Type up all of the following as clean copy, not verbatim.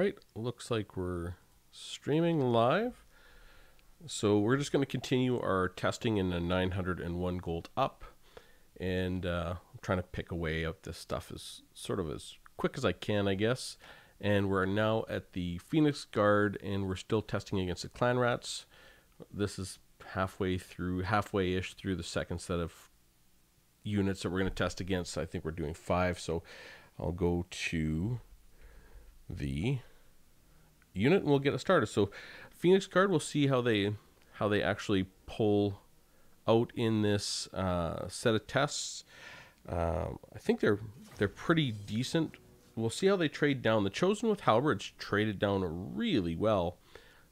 right, looks like we're streaming live. So we're just going to continue our testing in the 901 gold up. And I'm trying to pick away at this stuff as sort of as quick as I can, I guess. And we're now at the Phoenix Guard, and we're still testing against the Clan Rats. This is halfway-ish through the second set of units that we're going to test against. I think we're doing 5, so I'll go to the unit and we'll get it started. So Phoenix Guard, we'll see how they actually pull out in this set of tests. I think they're pretty decent. We'll see how they trade down. The Chosen with Halberds traded down really well,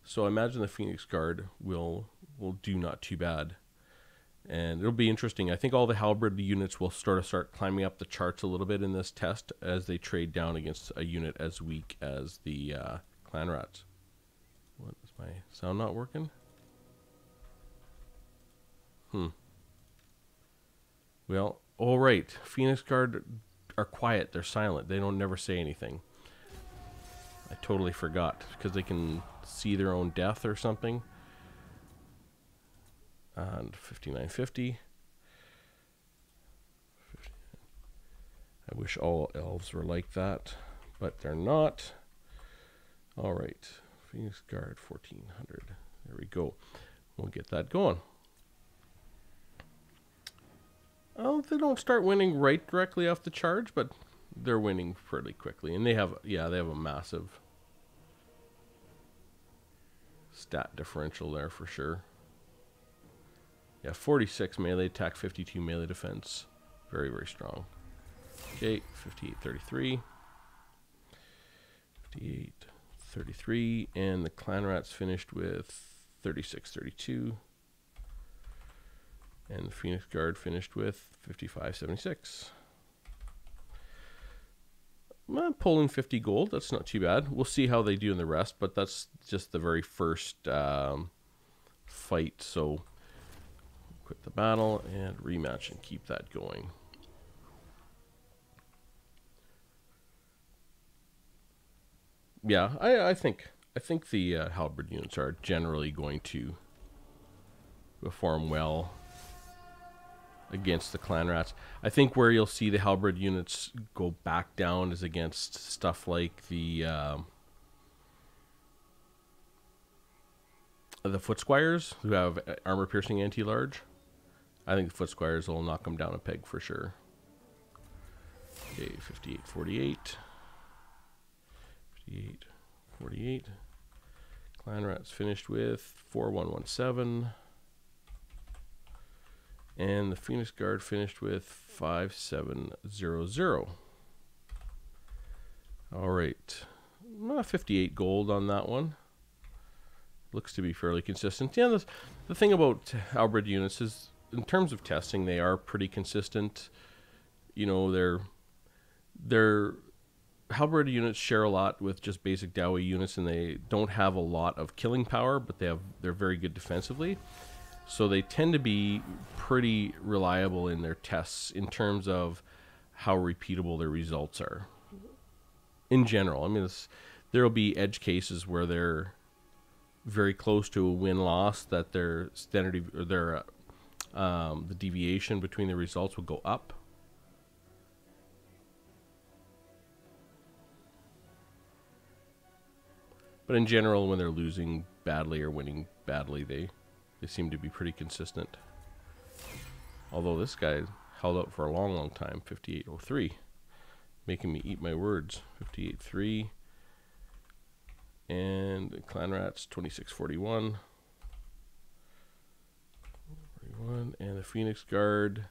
so I imagine the Phoenix Guard will do not too bad. And it'll be interesting. I think all the Halberd units will start climbing up the charts a little bit in this test as they trade down against a unit as weak as the Clan Rats. What is my sound not working? Well, all right. Phoenix Guard are quiet. They're silent. They don't never say anything. I totally forgot because they can see their own death or something. And 5950. I wish all elves were like that, but they're not. All right, Phoenix Guard 1400. There we go. We'll get that going. Oh, they don't start winning right directly off the charge, but they're winning fairly quickly, and they have a massive stat differential there for sure. Yeah, 46 melee attack, 52 melee defense. Very, very strong. Okay, 5833. 5833. And the Clan Rats finished with 3632. And the Phoenix Guard finished with 5576. Well, pulling 50 gold, that's not too bad. We'll see how they do in the rest, but that's just the very first fight, so quit the battle and rematch and keep that going. Yeah, I think the Halberd units are generally going to perform well against the Clan Rats. I think where you'll see the Halberd units go back down is against stuff like the Foot Squires, who have armor piercing anti-large. I think the Foot Squires will knock them down a peg for sure. Okay, 5848. 5848. Clan Rats finished with 4117. And the Phoenix Guard finished with 5700. All right. 58 gold on that one. Looks to be fairly consistent. Yeah, the thing about Halberd units is, in terms of testing, they are pretty consistent. You know, they're Halberd units share a lot with just basic Dowie units, and they don't have a lot of killing power, but they're very good defensively. So they tend to be pretty reliable in their tests in terms of how repeatable their results are. In general, I mean, there'll be edge cases where they're very close to a win-loss, that their standard or their the deviation between the results will go up. But in general, when they're losing badly or winning badly, they seem to be pretty consistent. Although this guy held out for a long, long time. 5803, making me eat my words. 58.3, and Clan Rats 2641. And the Phoenix Guard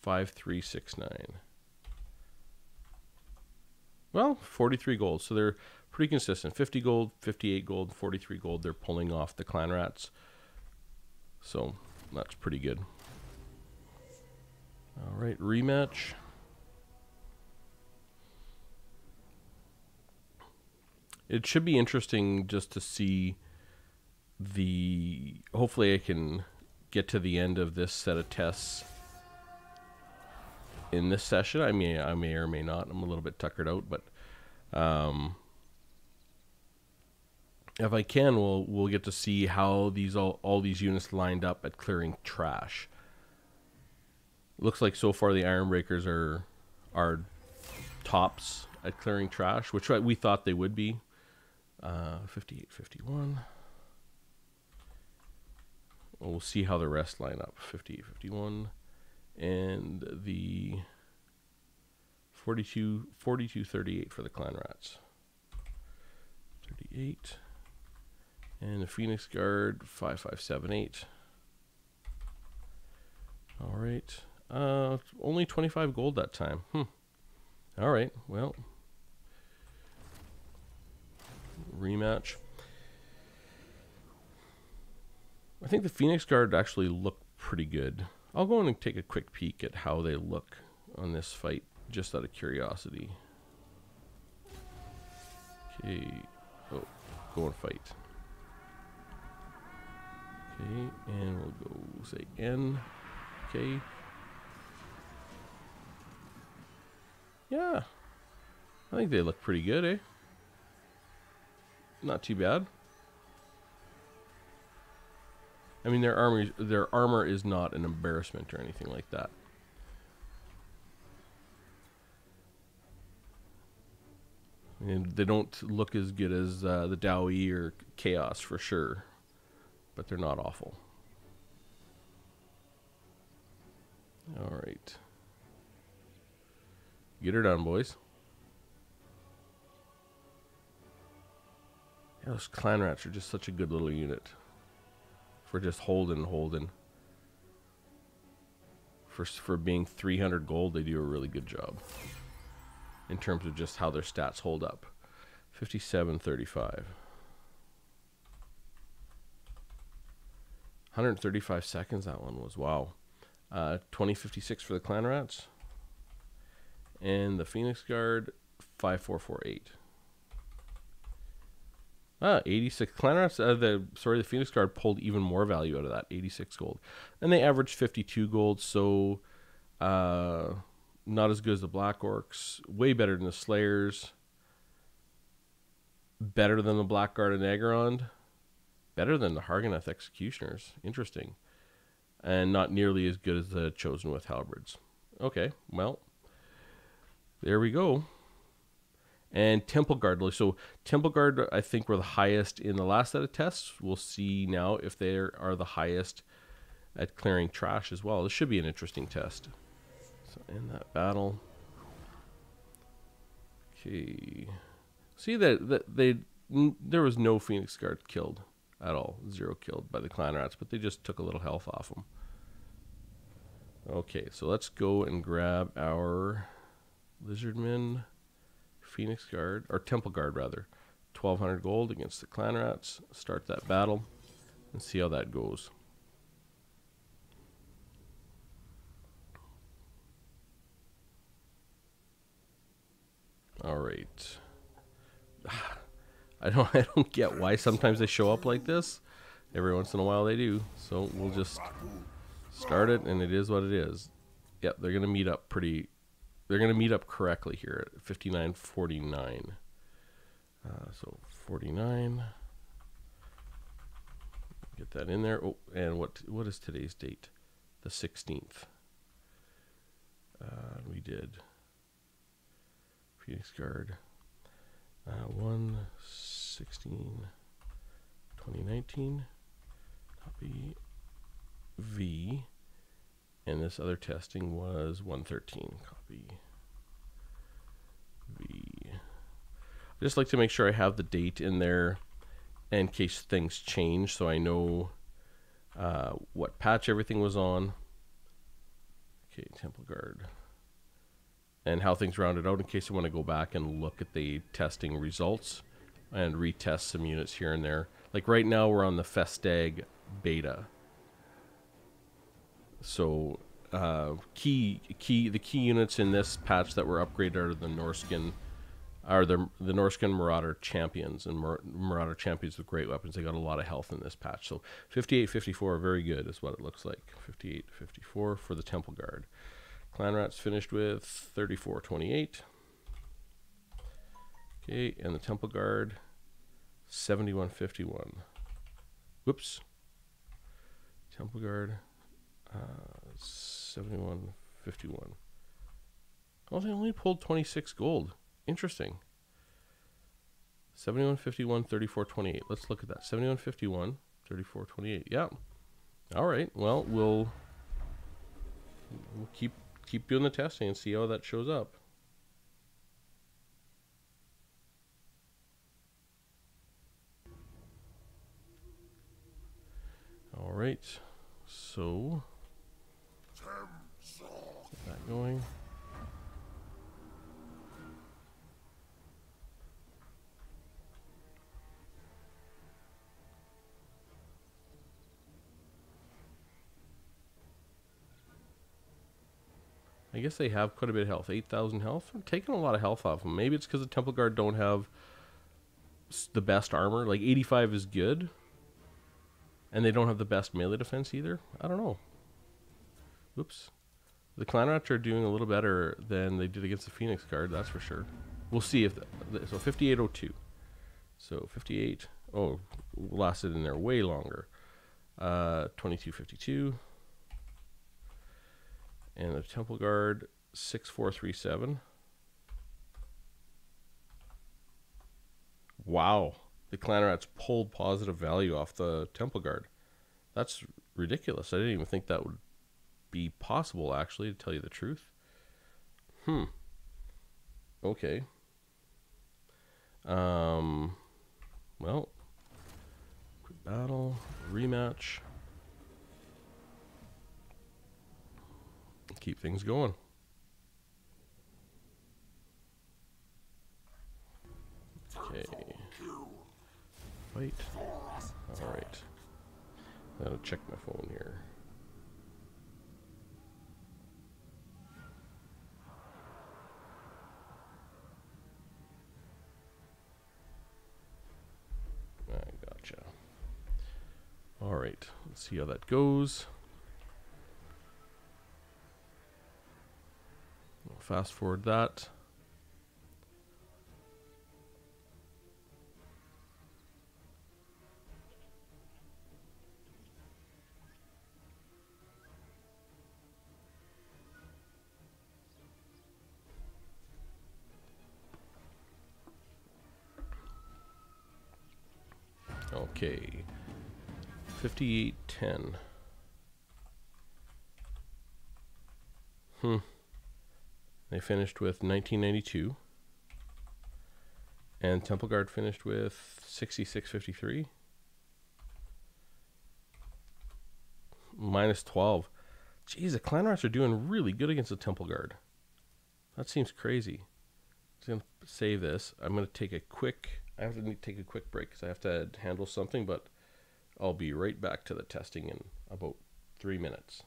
5369. Well, 43 gold, so they're pretty consistent. 50 gold, 58 gold, 43 gold. They're pulling off the Clan Rats. So that's pretty good. All right, rematch. It should be interesting just to see hopefully I can get to the end of this set of tests in this session. I may or may not. I'm a little bit tuckered out, but if I can, we'll get to see how these all these units lined up at clearing trash. Looks like so far the Ironbreakers are tops at clearing trash, which we thought they would be. 58, 51. We'll see how the rest line up. 58, 51, and the 42, 38 for the Clan Rats. 38. And the Phoenix Guard, 5578. All right. Only 25 gold that time. All right. Well, rematch. I think the Phoenix Guard actually look pretty good. I'll go in and take a quick peek at how they look on this fight, just out of curiosity. Okay. Oh, go and fight. Okay, and we'll go say N. Okay. Yeah. I think they look pretty good, eh? Not too bad. I mean, their armor is not an embarrassment or anything like that. And they don't look as good as the Dowie or Chaos for sure, but they're not awful. All right. Get her done, boys. Yeah, those Clan Rats are just such a good little unit. For just holding. For being 300 gold, they do a really good job. In terms of just how their stats hold up. 57.35. 135 seconds that one was. Wow. 20.56 for the Clan Rats. And the Phoenix Guard, 5448. 86 Clan Rats. The Phoenix Guard pulled even more value out of that. 86 gold, and they averaged 52 gold. So, not as good as the Black Orcs. Way better than the Slayers. Better than the Blackguard and Agarond. Better than the Harganeth Executioners. Interesting, and not nearly as good as the Chosen with Halberds. Okay, well, there we go. And Temple Guard. So Temple Guard, I think, were the highest in the last set of tests. We'll see now if they are the highest at clearing trash as well. This should be an interesting test. So in that battle. Okay. See that there was no Phoenix Guard killed at all. 0 killed by the Clan Rats, but they just took a little health off them. Okay, so let's go and grab our Lizardmen. Phoenix Guard, or Temple Guard rather, 1200 gold against the Clan Rats. Start that battle and see how that goes. All right. I don't get why sometimes they show up like this. Every once in a while they do. So we'll just start it, and it is what it is. Yep, they're gonna meet up pretty. They're going to meet up correctly here at 59.49. So 49. Get that in there. Oh, and what is today's date? The 16th. We did Phoenix Guard 1/16/2019. Copy V. And this other testing was 1/13. Copy V. I just like to make sure I have the date in there in case things change, so I know what patch everything was on. Okay, Temple Guard. And how things rounded out in case I want to go back and look at the testing results and retest some units here and there. Like right now we're on the Festag beta. So the key units in this patch that were upgraded are the Norskin, are the Norskin Marauder Champions, and Marauder Champions with great weapons. They got a lot of health in this patch. So 58-54, very good is what it looks like. 58-54 for the Temple Guard. Clan Rats finished with 34-28. Okay, and the Temple Guard 7151. Whoops. Temple Guard. 7151. Oh, they only pulled 26 gold. Interesting. 7151, 3428. Let's look at that. 7151, 3428. Yeah. All right. Well, we'll keep doing the testing and see how that shows up. All right. So get that going. I guess they have quite a bit of health. 8,000 health. I'm taking a lot of health off them. Maybe it's because the Temple Guard don't have the best armor. Like 85 is good. And they don't have the best melee defense either. I don't know. Whoops. The Clan Rats are doing a little better than they did against the Phoenix Guard, that's for sure. We'll see if... so 5802. So 58... Oh, lasted in there way longer. 2252. And the Temple Guard, 6437. Wow. The Clan Rats pulled positive value off the Temple Guard. That's ridiculous. I didn't even think that would be possible, actually, to tell you the truth. Okay. Well, quick battle, rematch. Keep things going. Okay. Fight. Alright. I gotta check my phone here. I gotcha. Alright. Let's see how that goes. We'll fast forward that. Okay, 5810. They finished with 1992, and Temple Guard finished with 6653. Minus 12. Jeez, the Clan Rats are doing really good against the Temple Guard. That seems crazy. I'm just gonna save this. I'm gonna take a quick. I have to take a quick break because I have to handle something, but I'll be right back to the testing in about 3 minutes.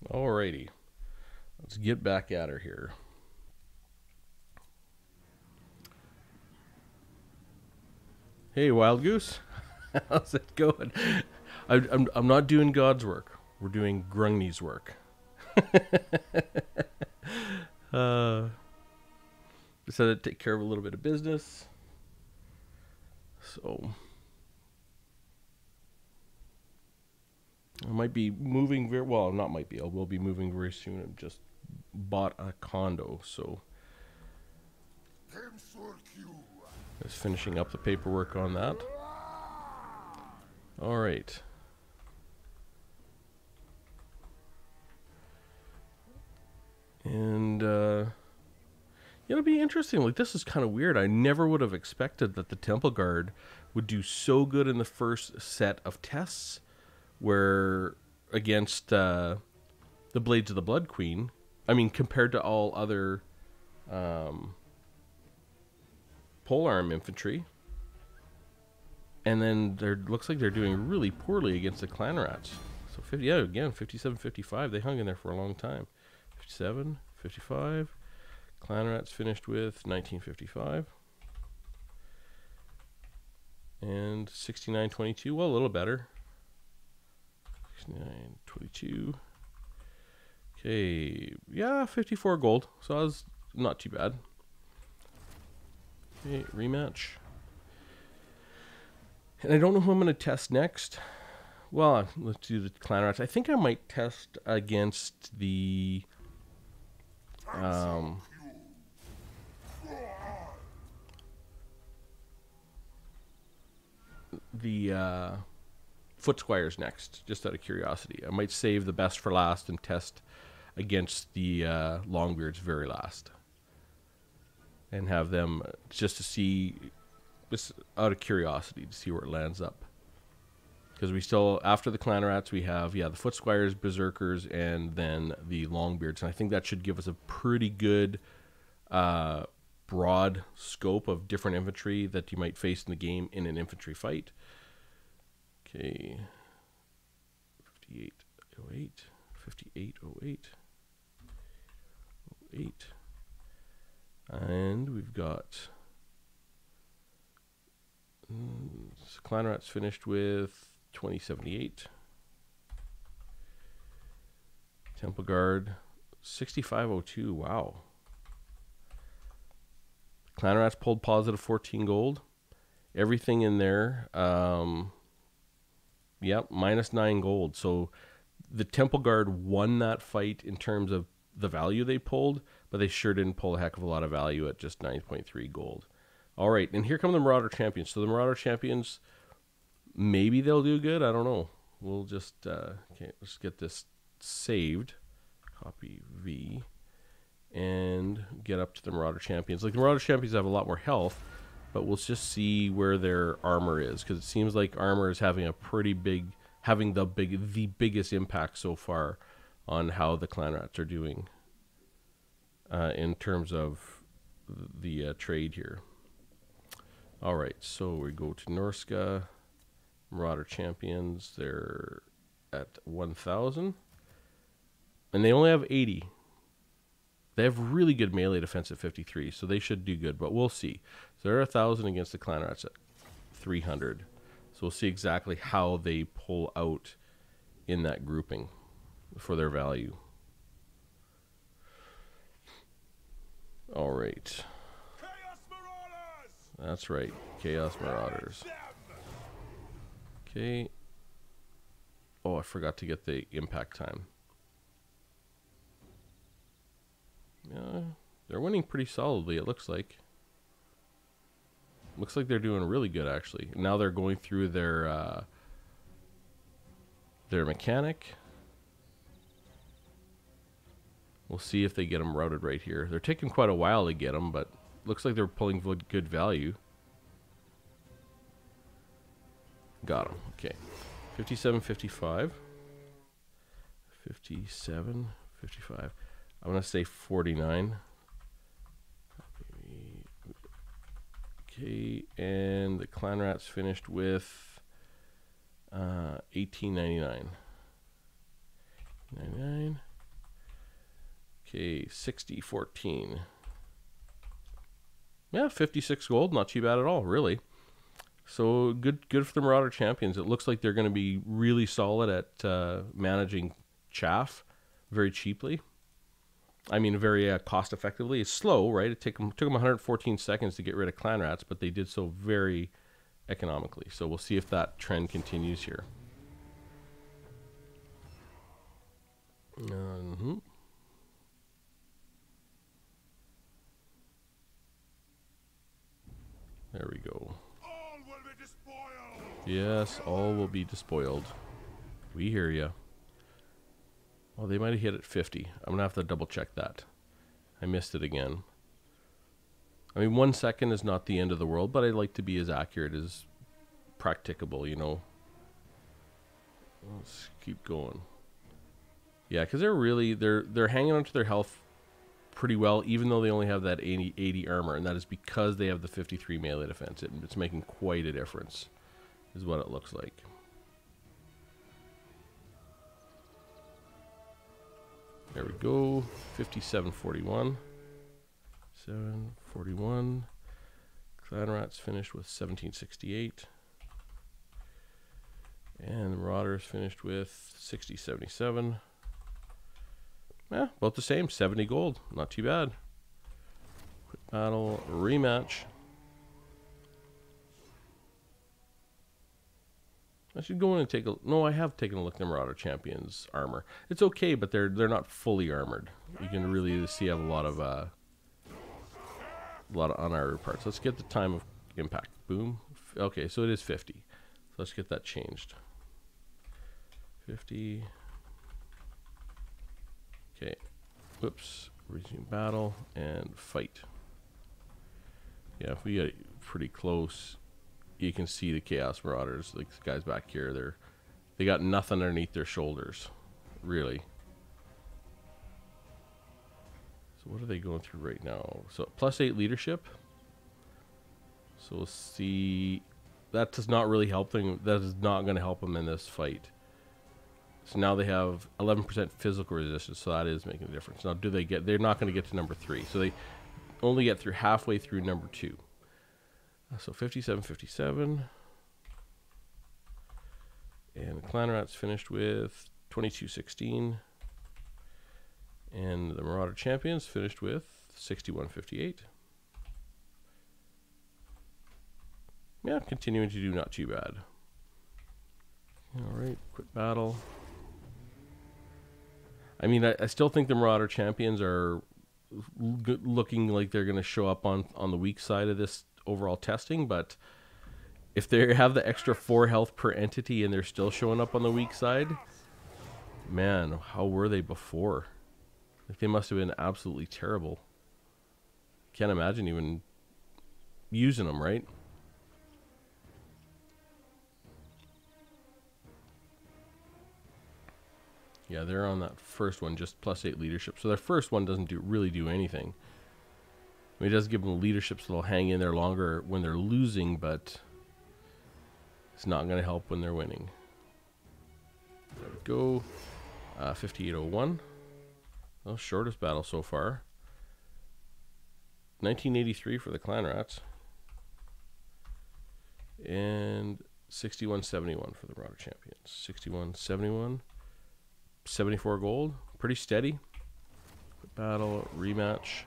Alrighty, let's get back at her here. Hey, Wild Goose. How's it going? I'm not doing God's work. We're doing Grungny's work. Decided to take care of a little bit of business. So I might be moving very well. Not might be. I will be moving very soon. I've just bought a condo, so just finishing up the paperwork on that. All right. And it'll be interesting. Like, this is kind of weird. I never would have expected that the Temple Guard would do so good in the first set of tests, where against the Blades of the Blood Queen. I mean, compared to all other polearm infantry. And then looks like they're doing really poorly against the clan rats. So 50, yeah, again, 57, 55. They hung in there for a long time. 57, 55. Clan rats finished with 1955. And 69, 22. Well, a little better. 69, 22. Okay, yeah, 54 gold. So that was not too bad. Okay, rematch. And I don't know who I'm going to test next. Well, let's do the clan rats. I think I might test against the foot squires next, just out of curiosity. I might save the best for last and test against the longbeards very last, and have them just to see, just out of curiosity, to see where it lands up. Because we still, after the clan rats, we have, the foot squires, berserkers, and then the longbeards. And I think that should give us a pretty good broad scope of different infantry that you might face in the game in an infantry fight. Okay. 5808. 5808. 08. And we've got clan rats finished with 2078. Temple Guard 6502. Wow. Clan rats pulled positive 14 gold. Everything in there, minus 9 gold. So the Temple Guard won that fight in terms of the value they pulled, but they sure didn't pull a heck of a lot of value at just 9.3 gold. All right, and here come the Marauder Champions. So the Marauder Champions, maybe they'll do good. I don't know. We'll just, let's get this saved. Copy V. And get up to the Marauder Champions. Like, the Marauder Champions have a lot more health, but we'll just see where their armor is, because it seems like armor is having a pretty big, the biggest impact so far on how the clan rats are doing in terms of the trade here. All right, so we go to Norska. Marauder Champions, they're at 1,000. And they only have 80. They have really good melee defense at 53, so they should do good, but we'll see. So they're 1,000 against the clan rats at 300. So we'll see exactly how they pull out in that grouping for their value. All right. That's right, Chaos Marauders. Okay. Oh, I forgot to get the impact time. Yeah, they're winning pretty solidly, it looks like. Looks like they're doing really good, actually. Now they're going through their mechanic. We'll see if they get them routed right here. They're taking quite a while to get them, but looks like they're pulling good value. Got them. Okay. 57.55. 57.55. I'm going to say 49. Okay, and the clan rats finished with 18.99. 99. Okay, 60.14. Yeah, 56 gold, not too bad at all, really. So good for the Marauder Champions. It looks like they're going to be really solid at managing chaff very cheaply. I mean, very cost effectively. It's slow, right? Took them 114 seconds to get rid of clan rats, but they did so very economically. So we'll see if that trend continues here. There we go. All will be despoiled. Yes, all will be despoiled. We hear you. Well, they might have hit at 50. I'm going to have to double check that. I missed it again. I mean, 1 second is not the end of the world, but I like to be as accurate as practicable, you know. Let's keep going. Yeah, because they're hanging onto their health pretty well, even though they only have that 80 armor, and that is because they have the 53 melee defense. It's making quite a difference, is what it looks like. There we go. 57-41. 741. Clan Rats finished with 1768. And the Marauders finished with 60-77. Yeah, about the same. 70 gold. Not too bad. Quick battle rematch. I should go in and take a... No, I have taken a look at the Marauder Champions armor. It's okay, but they're not fully armored. You can really see I have a lot of unarmored parts. Let's get the time of impact. Boom. Okay, so it is 50. So let's get that changed. 50. Okay. Whoops. Resume battle and fight. Yeah, if we get pretty close, you can see the Chaos Marauders, like the guys back here. They got nothing underneath their shoulders, really. So what are they going through right now? So +8 leadership. So we'll see. That does not really help them. That is not going to help them in this fight. So now they have 11% physical resistance. So that is making a difference. Now, they're not going to get to number 3. So they only get through halfway through number 2. So 57-57. And the Clan Rats finished with 22-16. And the Marauder Champions finished with 61-58. Yeah, continuing to do not too bad. Alright, quick battle. I mean, I still think the Marauder Champions are looking like they're going to show up on the weak side of this overall testing, but if they have the extra 4 health per entity and they're still showing up on the weak side, man, how were they before? Like, they must have been absolutely terrible. Can't imagine even using them, right? Yeah, they're on that first one, just +8 leadership. So their first one doesn't really do anything. I mean, it does give them leadership, so they'll hang in there longer when they're losing, but it's not going to help when they're winning. There we go. 5801. Well, shortest battle so far. 1983 for the Clan Rats. And 6171 for the Marauder Champions. 6171. 74 gold. Pretty steady. Quick battle, rematch.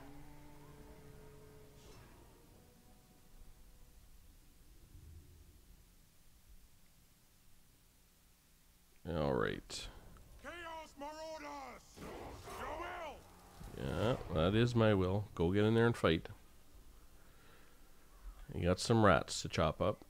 All right. Chaos Marauders! Your will! Yeah, that is my will. Go get in there and fight. You got some rats to chop up.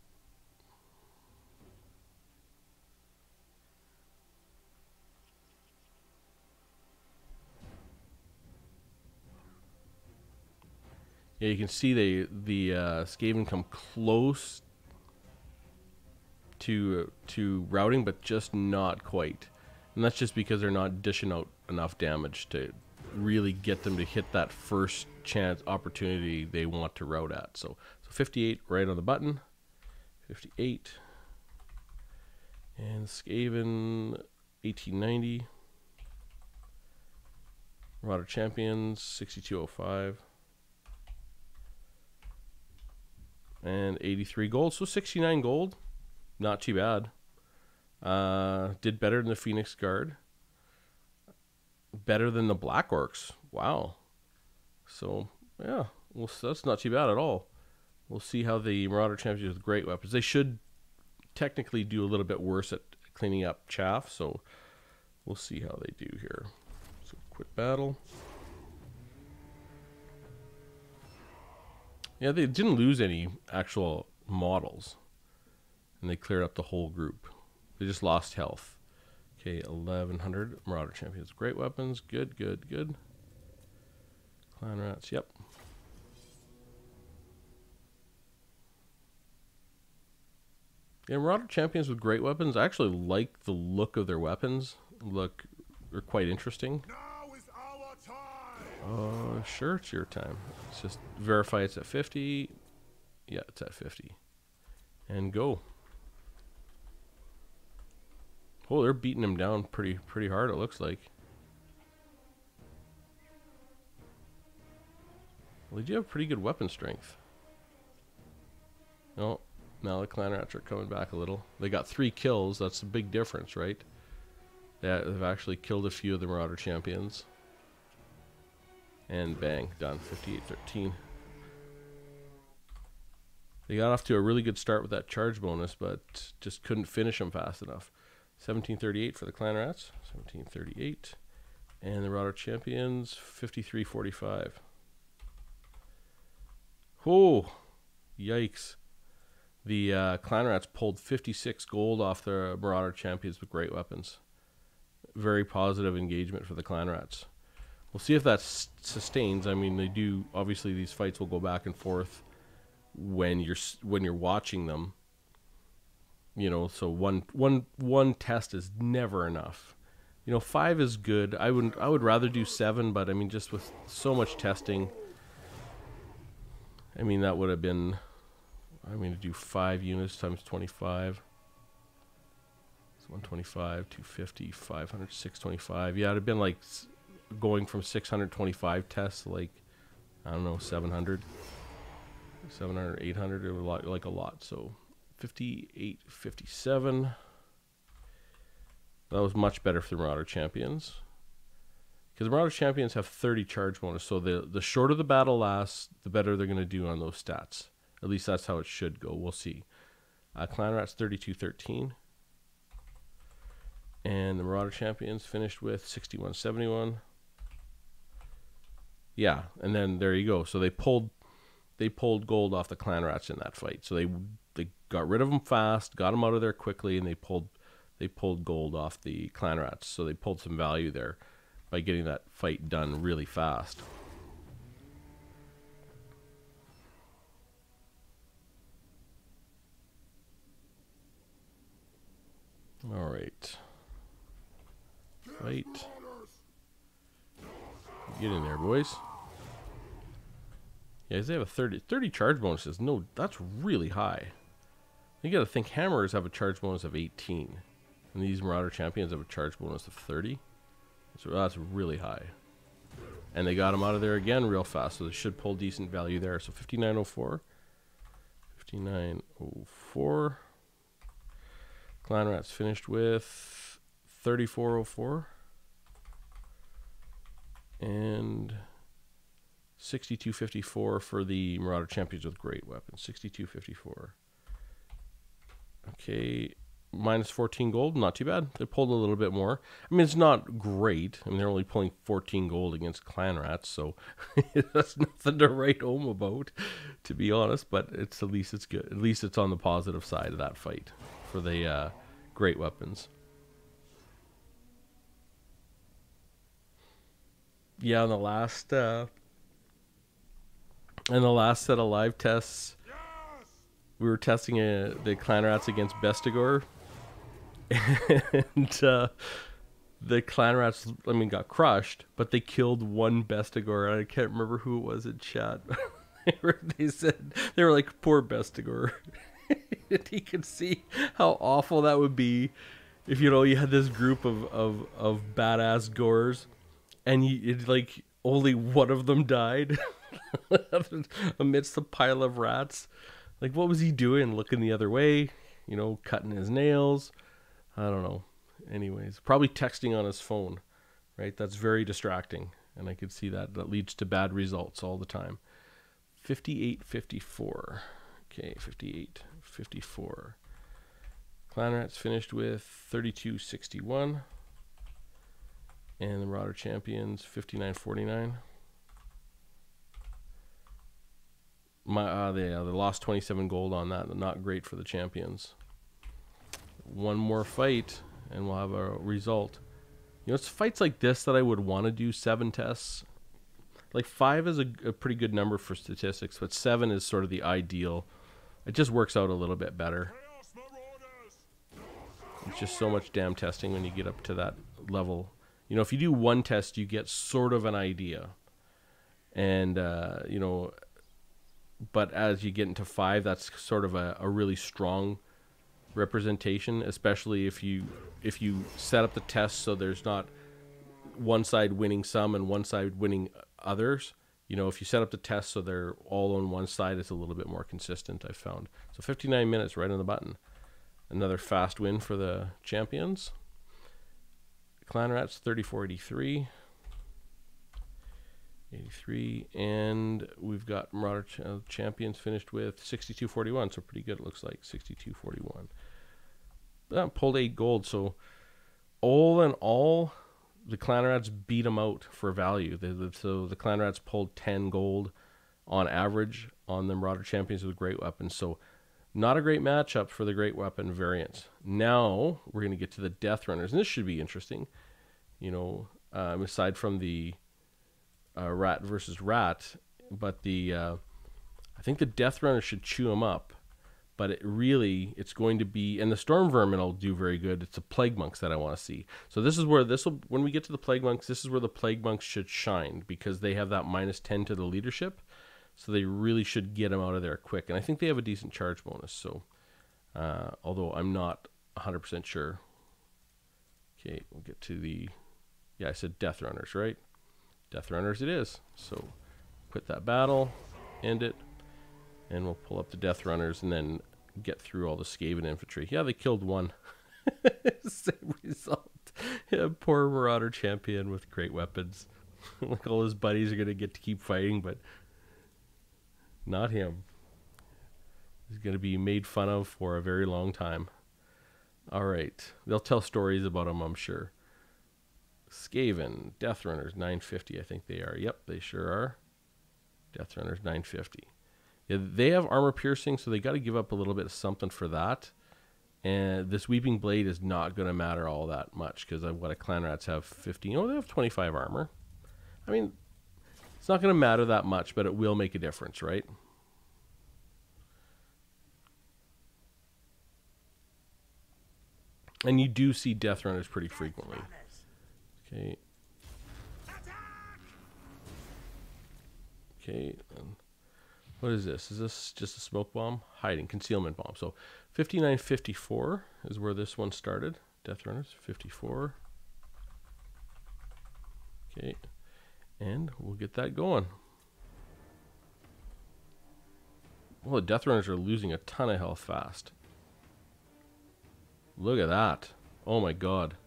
Yeah, you can see the Skaven come close to routing, but just not quite. And that's just because they're not dishing out enough damage to really get them to hit that first chance opportunity they want to route at. So 58 right on the button. 58. And Skaven 1890. Marauder Champions 6205. And 83 gold. So 69 gold. Not too bad. Did better than the Phoenix Guard. Better than the Black Orcs. Wow. So, yeah. Well, that's not too bad at all. We'll see how the Marauder Champions with great weapons. They should technically do a little bit worse at cleaning up chaff. So, we'll see how they do here. So, quit battle. Yeah, they didn't lose any actual models. And they cleared up the whole group. They just lost health. Okay, 1100. Marauder Champions. Great weapons. Good, good, good. Clan Rats. Yep. Yeah, Marauder Champions with great weapons. I actually like the look of their weapons. They're quite interesting. Now is our time. Sure, it's your time. Let's just verify it's at 50. Yeah, it's at 50. And go. Oh, they're beating him down pretty hard, it looks like. Well, they do have pretty good weapon strength. No, now the Clan Rats are coming back a little. They got 3 kills. That's a big difference, right? They've actually killed a few of the Marauder Champions. And bang, done. 58-13. They got off to a really good start with that charge bonus, but just couldn't finish them fast enough. 1738 for the Clan Rats. 1738. And the Marauder Champions, 53-45. Oh, yikes. The Clan Rats pulled 56 gold off the Marauder Champions with great weapons. Very positive engagement for the Clan Rats. We'll see if that sustains. I mean, they do. Obviously, these fights will go back and forth when you're watching them. You know, so one test is never enough. You know, 5 is good. I would rather do 7, but I mean, just with so much testing. I mean, that would have been. I'm going to do 5 units times 25. It's 125, 250, 500, 625. Yeah, it'd have been like going from 625 tests to like, I don't know, 700, 800, it was like a lot. So 58, 57. That was much better for the Marauder Champions. Because the Marauder Champions have 30 charge bonus, so the shorter the battle lasts, the better they're going to do on those stats. At least that's how it should go. We'll see. Clan Rats 32-13. And the Marauder Champions finished with 61-71. Yeah, and then there you go. So they pulled gold off the Clan Rats in that fight. So they got rid of them fast, got them out of there quickly, and they pulled gold off the Clan Rats. So they pulled some value there by getting that fight done really fast. All right. Fight. Get in there, boys. Yeah, they have a 30 charge bonuses. No, that's really high. You got to think Hammers have a charge bonus of 18. And these Marauder Champions have a charge bonus of 30. So that's really high. And they got them out of there again real fast. So they should pull decent value there. So 5904. 5904. Clan Rats finished with 3404. And 6254 for the Marauder Champions with great weapons. 6254. Okay, minus 14 gold, not too bad. They pulled a little bit more. I mean, it's not great. I mean, they're only pulling 14 gold against Clan Rats, so that's nothing to write home about, to be honest. But at least it's good. At least it's on the positive side of that fight for the great weapons. Yeah, in the last set of live tests, we were testing the Clan Rats against Bestigor, and the Clan Rats, I mean, got crushed, but they killed one Bestigor. I can't remember who it was in chat. They said, they were like, poor Bestigor. And you could see how awful that would be if, you know, you had this group of badass gores, and like only one of them died amidst the pile of rats. Like, what was he doing? Looking the other way, you know, cutting his nails. I don't know. Anyways, probably texting on his phone, right? That's very distracting. And I could see that. That leads to bad results all the time. 58-54. Okay, 58-54. Clanrats finished with 32-61. And the Marauder Champions, 59-49. They lost 27 gold on that. Not great for the champions. One more fight, and we'll have a result. You know, it's fights like this that I would want to do 7 tests. Like 5 is a pretty good number for statistics, but 7 is sort of the ideal. It just works out a little bit better. It's just so much damn testing when you get up to that level. You know, if you do 1 test, you get sort of an idea. And, you know, but as you get into 5, that's sort of a really strong representation, especially if you set up the test so there's not one side winning some and one side winning others. You know, if you set up the test so they're all on one side, it's a little bit more consistent, I've found. So 59 minutes right on the button. Another fast win for the champions. Clanrats 34-83. 83, and we've got Marauder Champions finished with 62-41, so pretty good it looks like, 62-41. Pulled 8 gold, so all in all, the Clanrats beat them out for value. So the Clanrats pulled 10 gold on average on the Marauder Champions with great weapons, so not a great matchup for the great weapon variants. Now we're going to get to the Death Runners, and this should be interesting. You know, aside from the rat versus rat, but I think the Death Runner should chew him up, but it's going to be, and the Storm Vermin will do very good. It's the Plague Monks that I want to see. So this is where when we get to the Plague Monks, this is where the Plague Monks should shine, because they have that -10 to the leadership, so they really should get him out of there quick. And I think they have a decent charge bonus, so although I'm not 100% sure. Okay, we'll get to I said Death Runners, right? Death Runners it is. So quit that battle, end it, and we'll pull up the Death Runners and then get through all the Skaven infantry. Yeah, they killed 1. Same result. Yeah, poor Marauder Champion with great weapons. Like all his buddies are going to get to keep fighting, but not him. He's going to be made fun of for a very long time. All right. They'll tell stories about him, I'm sure. Skaven, Death Runners, 950, I think they are. Yep, they sure are. Death Runners, 950. Yeah, they have armor piercing, so they got to give up a little bit of something for that. And this Weeping Blade is not going to matter all that much, because what a Clanrats have 15. Oh, they have 25 armor. I mean, it's not going to matter that much, but it will make a difference, right? And you do see Death Runners pretty frequently. Okay. Okay. What is this? Is this just a smoke bomb? Hiding. Concealment bomb. So 59-54 is where this one started. Death Runners. 54. Okay. And we'll get that going. Well, the Death Runners are losing a ton of health fast. Look at that. Oh my god.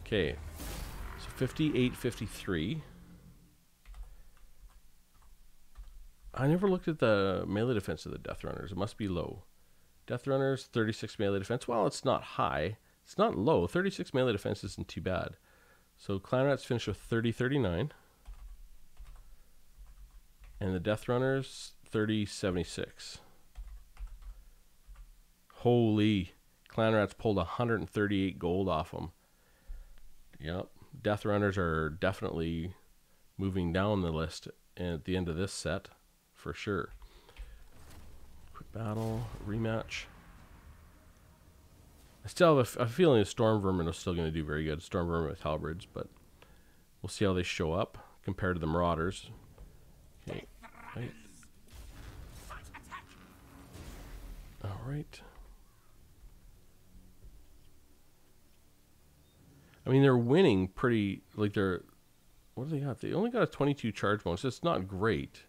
Okay, so 58-53. I never looked at the melee defense of the Death Runners. It must be low. Death Runners, 36 melee defense. Well, it's not high. It's not low. 36 melee defense isn't too bad. So Clanrats finished with 30-39. And the Death Runners, 30-76. Holy. Clanrats pulled 138 gold off them. Yep, Death Runners are definitely moving down the list at the end of this set, for sure. Quick battle, rematch. I still have a feeling the Storm Vermin is still going to do very good. Storm Vermin with halberds, but we'll see how they show up compared to the Marauders. Okay, right. All right. I mean, they're winning pretty, like What do they got? They only got a 22 charge bonus. It's not great.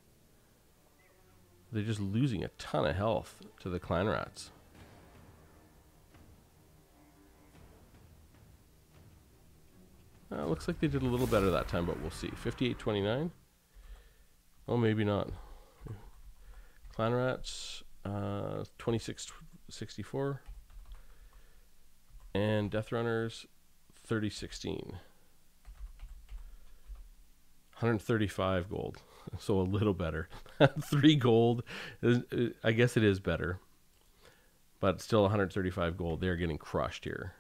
They're just losing a ton of health to the clan rats. Looks like they did a little better that time, but we'll see. 58-29. Oh, maybe not. Clan rats, 26-64. And Death Runners, 30-16. 135 gold. So a little better. 3 gold. I guess it is better. But still 135 gold. They're getting crushed here.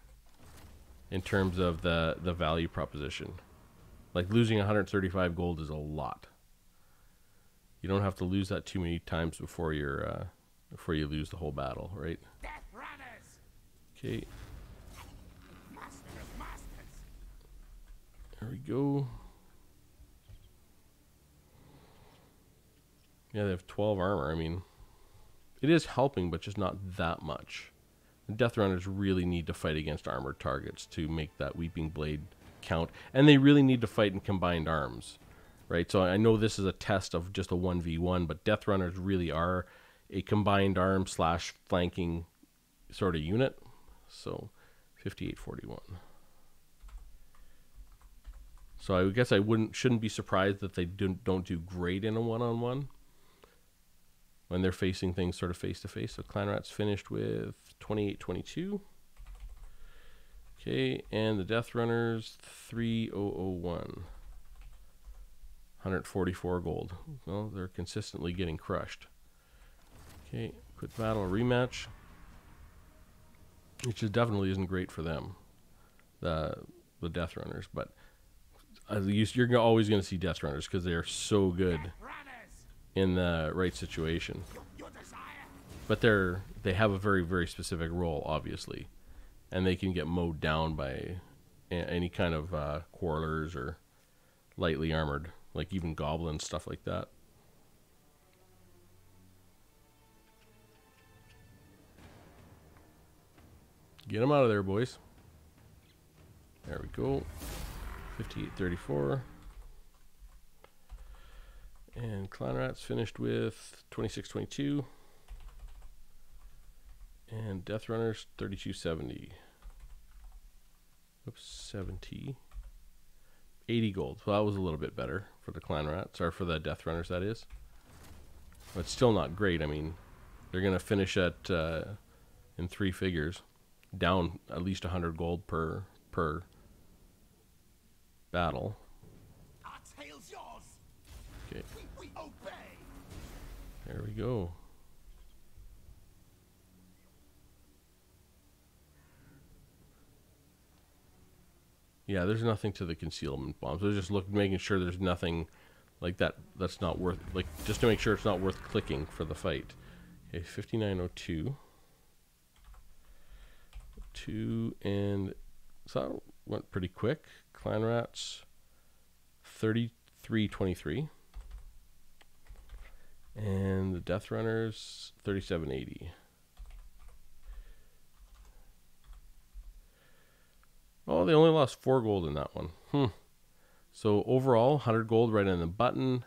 In terms of the value proposition. Like losing 135 gold is a lot. You don't have to lose that too many times before you're before you lose the whole battle, right? Okay. There we go. Yeah, they have 12 armor. I mean, it is helping, but just not that much. The Death Runners really need to fight against armored targets to make that Weeping Blade count. And they really need to fight in combined arms, right? So I know this is a test of just a 1v1, but Death Runners really are a combined arm / flanking sort of unit. So 58-41. So I guess I shouldn't be surprised that they don't do great in a one-on-one when they're facing things sort of face to face. So Clan Rats finished with 28-22. Okay, and the Death Runners 3001. 144 gold. Well, they're consistently getting crushed. Okay, quick battle rematch. Which definitely isn't great for them, the Death Runners, but you're always going to see Death Runners because they are so good in the right situation. But they have a very, very specific role, obviously, and they can get mowed down by any kind of quarrelers or lightly armored, like even goblins, stuff like that. Get them out of there, boys. There we go. 58-34. And Clan Rats finished with 26-22. And Death Runners 32-70. Oops, 70. 80 gold. So that was a little bit better for the Clan Rats, or for the Death Runners, that is. But still not great. I mean, they're going to finish at in 3 figures. Down at least 100 gold per battle. Our tail's yours. Okay. We obey. There we go. Yeah, there's nothing to the concealment bombs. They're just making sure there's nothing like that that's not worth, like, just to make sure it's not worth clicking for the fight. Okay, 5902. 2, and so that went pretty quick. Clan Rats 33-23. And the Death Runners 37-80. Oh, they only lost 4 gold in that one. So overall, 100 gold right on the button.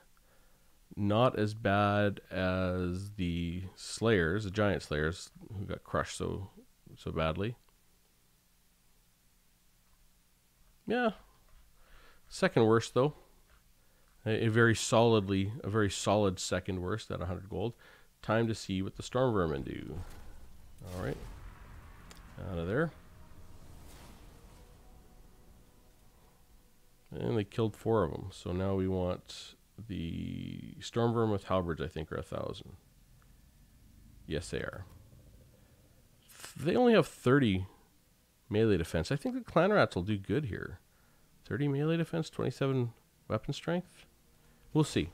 Not as bad as the Slayers, the Giant Slayers, who got crushed so badly. Yeah. Second worst, though. A very solid second worst at 100 gold. Time to see what the Storm Vermin do. All right. Out of there. And they killed 4 of them. So now we want the Storm Vermin with halberds, I think, are 1,000. Yes, they are. They only have 30 melee defense. I think the Clan Rats will do good here. 30 melee defense, 27 weapon strength. We'll see.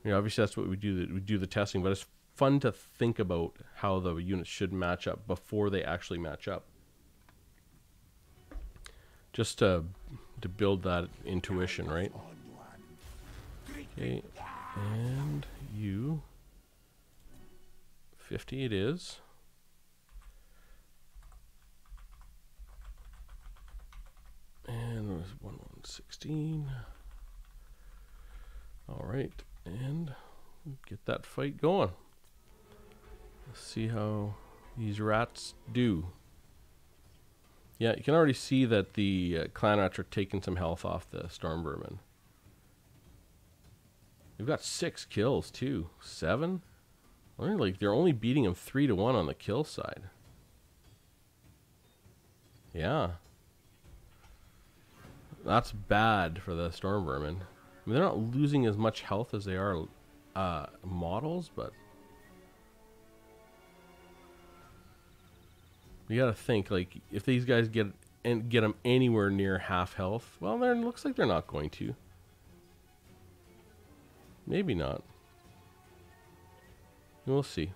You know, obviously that's what we do. We do the testing, but it's fun to think about how the units should match up before they actually match up. Just to build that intuition, right? Okay, and you 50 it is. And there's 1160. 16. All right, and get that fight going. Let's see how these rats do. Yeah, you can already see that the clan rats are taking some health off the storm vermin. They've got 6 kills too. 7? Like they're only beating them 3-1 on the kill side. Yeah. That's bad for the storm vermin. I mean, they're not losing as much health as they are models, but you gotta think, like, if these guys get them anywhere near half health, well, then it looks like they're not going to. Maybe not. We'll see.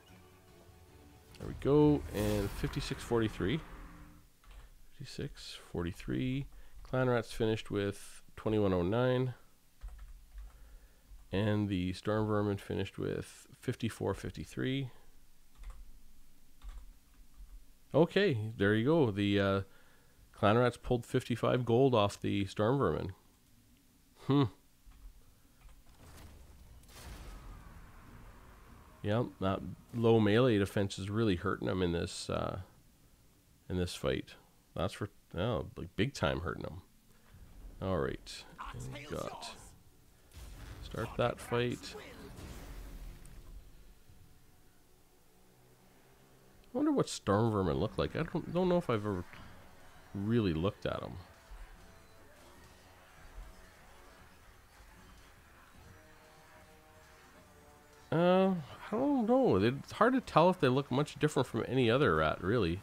There we go, and 56-43. 56-43. Clan Rats finished with 2109. And the Storm Vermin finished with 54-53. Okay, there you go. The Clan Rats pulled 55 gold off the Storm Vermin. Yeah, that low melee defense is really hurting them in this fight. That's for like big time hurting them. All right, got start that fight. I wonder what storm vermin look like. I don't know if I've ever really looked at them. I don't know. It's hard to tell if they look much different from any other rat, really.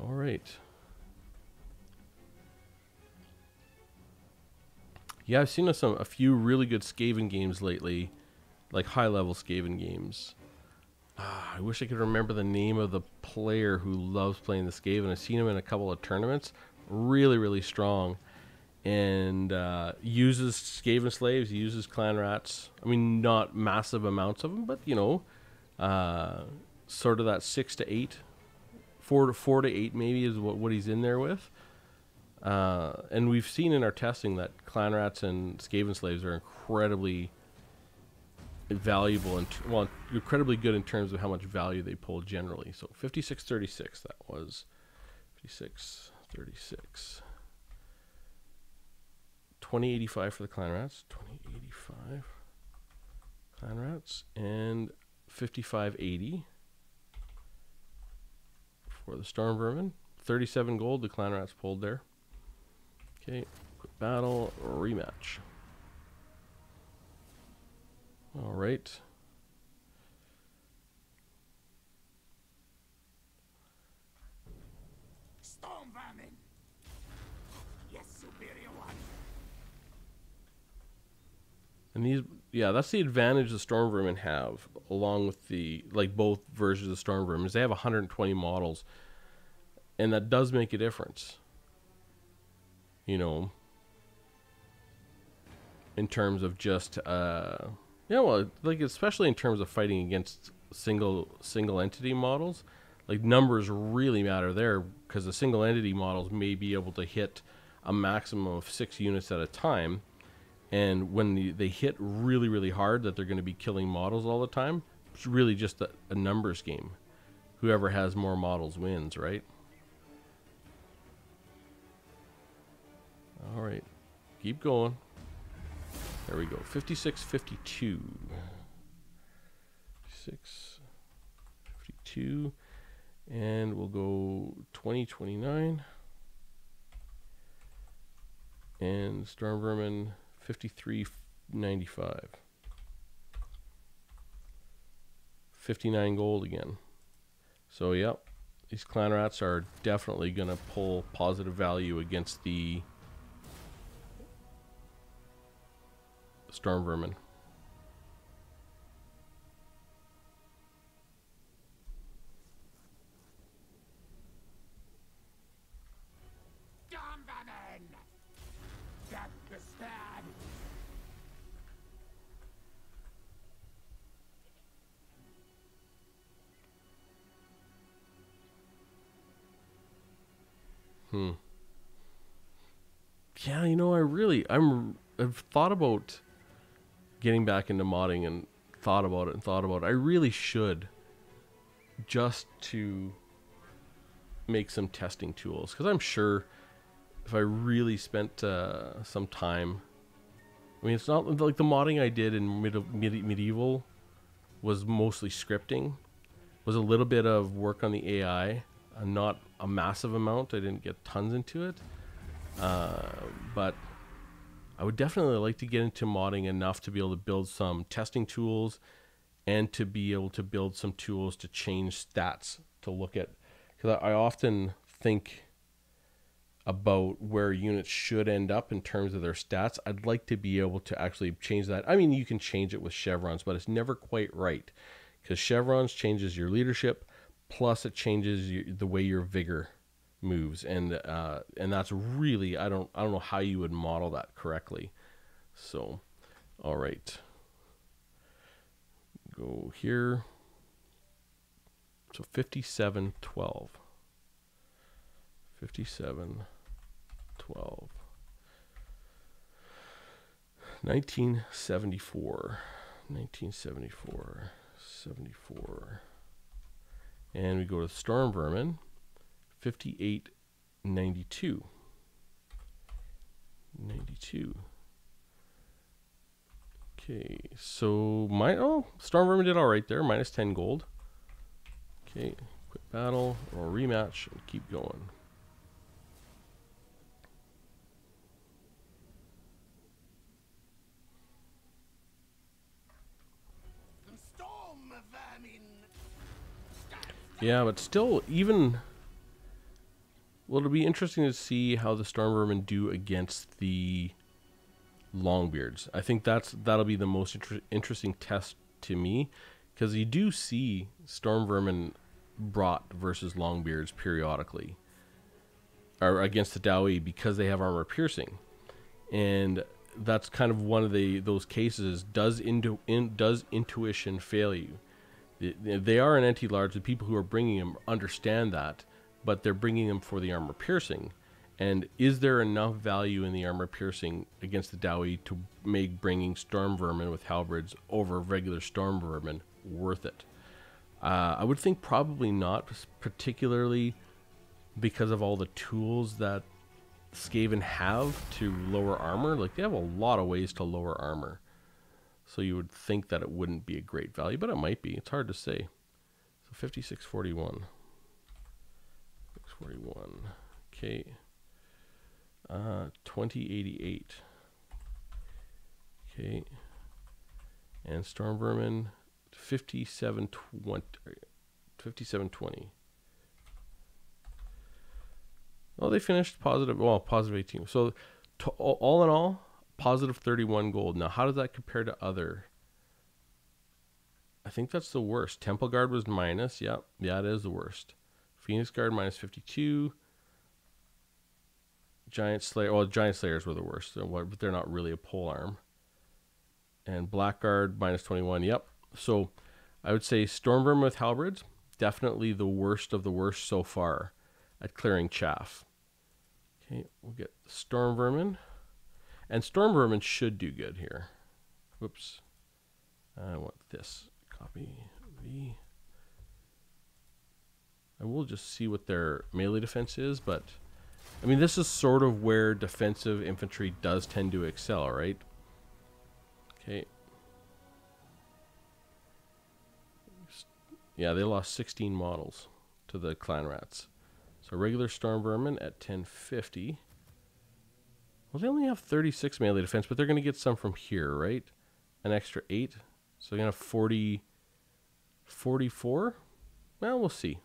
All right. Yeah, I've seen a few really good Skaven games lately, like high-level Skaven games. I wish I could remember the name of the player who loves playing the Skaven. I've seen him in a couple of tournaments. Really, really strong. And uses Skaven slaves, uses clan rats. I mean, not massive amounts of them, but, you know, sort of that 6 to 8. 4 to 8 maybe is what he's in there with. And we've seen in our testing that clan rats and Skaven slaves are incredibly valuable and incredibly good in terms of how much value they pull generally. So 56-36, that was 56-36. 2085 for the clan rats, 2085 clan rats, and 5580 for the storm vermin. 37 gold the clan rats pulled there. Okay, quick battle, rematch. All right. Storm vermin. Yes, superior one. And these, yeah, that's the advantage the storm vermin have, along with the, like, both versions of storm vermin, is they have 120 models, and that does make a difference. You know, in terms of just yeah, well, like, especially in terms of fighting against single entity models, like, numbers really matter there, because the single entity models may be able to hit a maximum of 6 units at a time, and when they hit really, really hard, that they're going to be killing models all the time. It's really just a numbers game. Whoever has more models wins, right? All right, keep going. There we go. 56-52. 56-52, and we'll go 20-29. And storm vermin 53-95. 59 gold again. So yep, these clan rats are definitely gonna pull positive value against the storm vermin. Storm vermin. Death is bad. Yeah, you know, I've thought about getting back into modding and thought about it and thought about it. I really should, just to make some testing tools, because I'm sure if I really spent some time, I mean, it's not like the modding I did in medieval was mostly scripting, was a little bit of work on the AI, not a massive amount. I didn't get tons into it, but I would definitely like to get into modding enough to be able to build some testing tools and to be able to build some tools to change stats to look at, because I often think about where units should end up in terms of their stats. I'd like to be able to actually change that. I mean, you can change it with chevrons, but it's never quite right, because chevrons changes your leadership, plus it changes the way your vigor moves, and that's really, I don't know how you would model that correctly. So, all right, go here. So 57-12. 57-12. 1974. 74. And we go to Storm Vermin. 58-92. 92. Okay, so Storm Vermin did all right there, minus 10 gold. Okay, quick battle or rematch and keep going. Storm vermin. Yeah, but still, well, it'll be interesting to see how the Storm Vermin do against the Longbeards. I think that'll be the most interesting test to me, because you do see Storm Vermin brought versus Longbeards periodically, or against the Dawi, because they have armor piercing, and that's kind of one of those cases. Does intuition fail you? They are an anti-large. The people who are bringing them understand that, but they're bringing them for the armor piercing. And is there enough value in the armor piercing against the Dawi to make bringing Storm Vermin with halberds over regular Storm Vermin worth it? I would think probably not, particularly because of all the tools that Skaven have to lower armor. Like, they have a lot of ways to lower armor. So you would think that it wouldn't be a great value, but it might be. It's hard to say. So 5641. 641. Okay. 2088. Okay. And Storm Vermin 5720. Well, they finished positive. Well, positive 18. So all in all, positive 31 gold. Now, how does that compare to other? I think that's the worst. Temple Guard was minus. Yeah, it is the worst. Phoenix Guard minus 52. Giant Slayer. Well, Giant Slayers were the worst, but they're not really a pole arm. And Blackguard minus 21. Yep. So I would say Storm Vermin with halberds, definitely the worst of the worst so far at clearing chaff. Okay, we'll get Storm Vermin. And Storm Vermin should do good here. Whoops. I want this. Copy V. I will just see what their melee defense is, but I mean, this is sort of where defensive infantry does tend to excel, right? Okay. Yeah, they lost 16 models to the Clan Rats. So regular Storm Vermin at 1050. Well, they only have 36 melee defense, but they're going to get some from here, right? An extra 8. So they're going to have 44? Well, we'll see.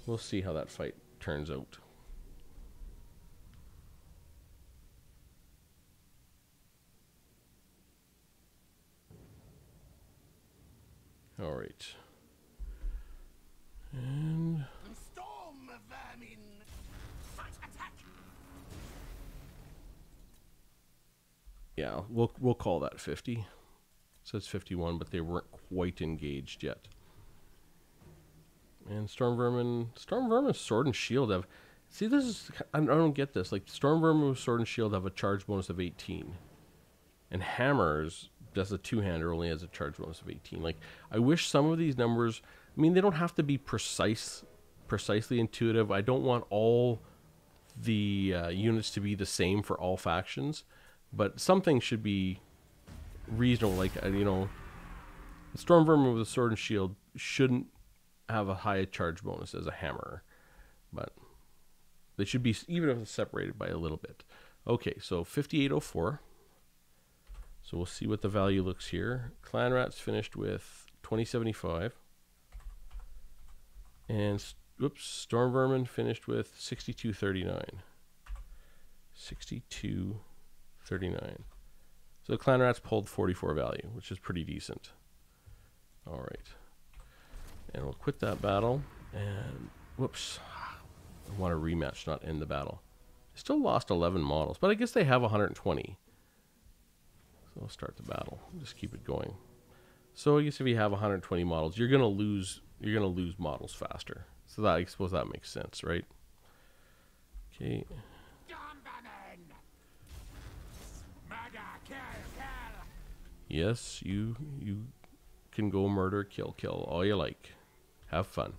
We'll see how that fight turns out. All right. And Storm vermin. Fight attack. yeah, we'll call that 50. It says 51, but they weren't quite engaged yet. And Storm Vermin, Sword and Shield have. See, this is, I don't get this. Like, Storm Vermin with Sword and Shield have a charge bonus of 18. And Hammers, does a two-hander, only has a charge bonus of 18. Like, I wish some of these numbers, I mean, they don't have to be precisely intuitive. I don't want all the units to be the same for all factions, but something should be reasonable. Like, you know, Storm Vermin with a Sword and Shield shouldn't have a high charge bonus as a Hammer, but they should be, even if it's separated by a little bit. Okay, so 5804. So we'll see what the value looks here. Clan Rats finished with 2075. And, whoops, Storm Vermin finished with 6239. 6239. So Clan Rats pulled 44 value, which is pretty decent. All right. And we'll quit that battle. And, whoops. I want a rematch, not end the battle. They still lost 11 models, but I guess they have 120. So we'll start the battle. Just keep it going. So I guess if you have 120 models, you're gonna lose models faster. So that, I suppose that makes sense, right? Okay. Yes, you can go murder, kill all you like. Have fun.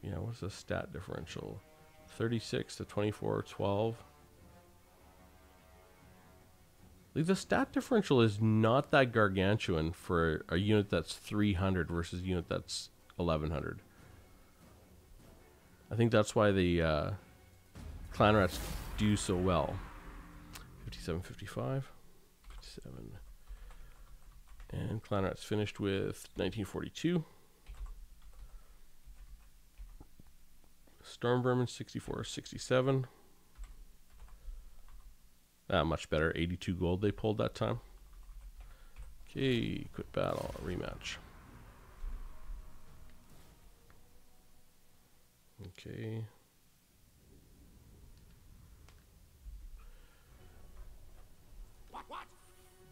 Yeah, what's the stat differential? 36 to 24, 12. Like, the stat differential is not that gargantuan for a unit that's 300 versus a unit that's 1100. I think that's why the Clan Rats do so well. 57, 55, 57. And Clan Rats finished with 1942. Storm Vermin 64, 67. Much better. 82 gold they pulled that time. Okay, quit battle, rematch. Okay.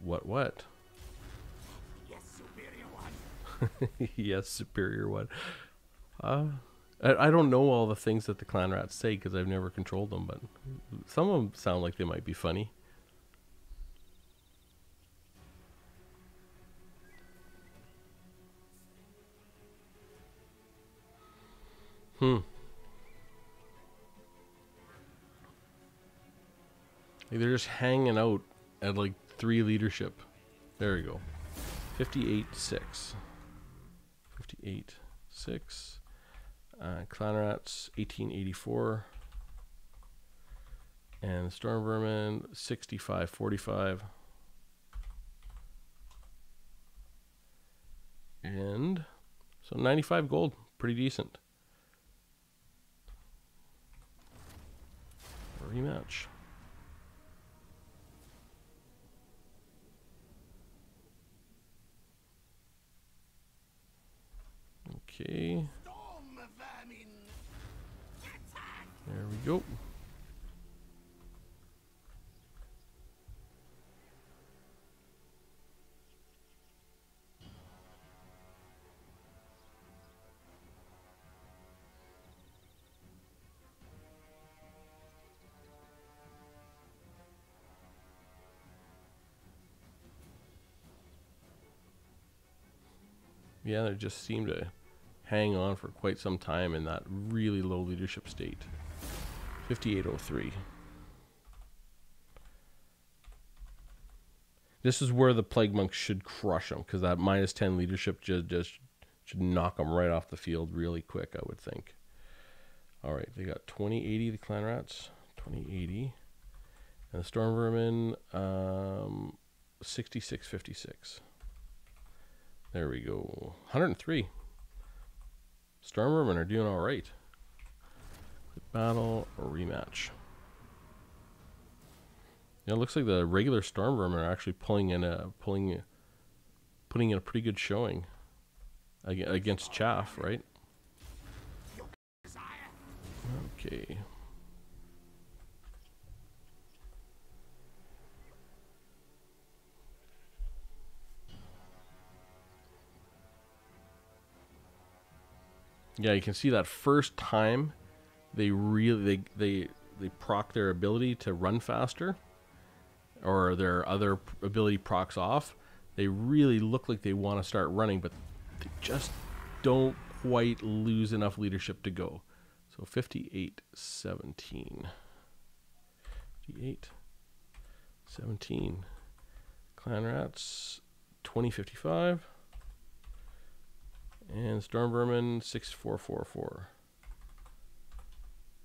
What? Yes, superior one. Yes, superior one. I don't know all the things that the Clan Rats say because I've never controlled them, but some of them sound like they might be funny. Like, they're just hanging out at like 3 leadership. There we go. 58-6. 58-6. Clan Rats 1884. And Storm Vermin 65-45. And so 95 gold. Pretty decent. Rematch. Okay. There we go. Yeah, they just seem to hang on for quite some time in that really low leadership state. 5803. This is where the Plague Monks should crush them, because that -10 leadership just should knock them right off the field really quick, I would think. All right, they got 2080, the Clan Rats. 2080. And the Storm Vermin, 6656. There we go. 103. Storm Vermin are doing all right. Battle or rematch. Yeah, it looks like the regular Storm Vermin are actually putting in a pretty good showing against Chaff, right? Okay. Yeah, you can see that first time they really they proc their ability to run faster, or their other ability procs off. They really look like they want to start running, but they just don't quite lose enough leadership to go. So 58-17. 58-17. Clan Rats 20-55. And Storm Vermin 6-4-4-4.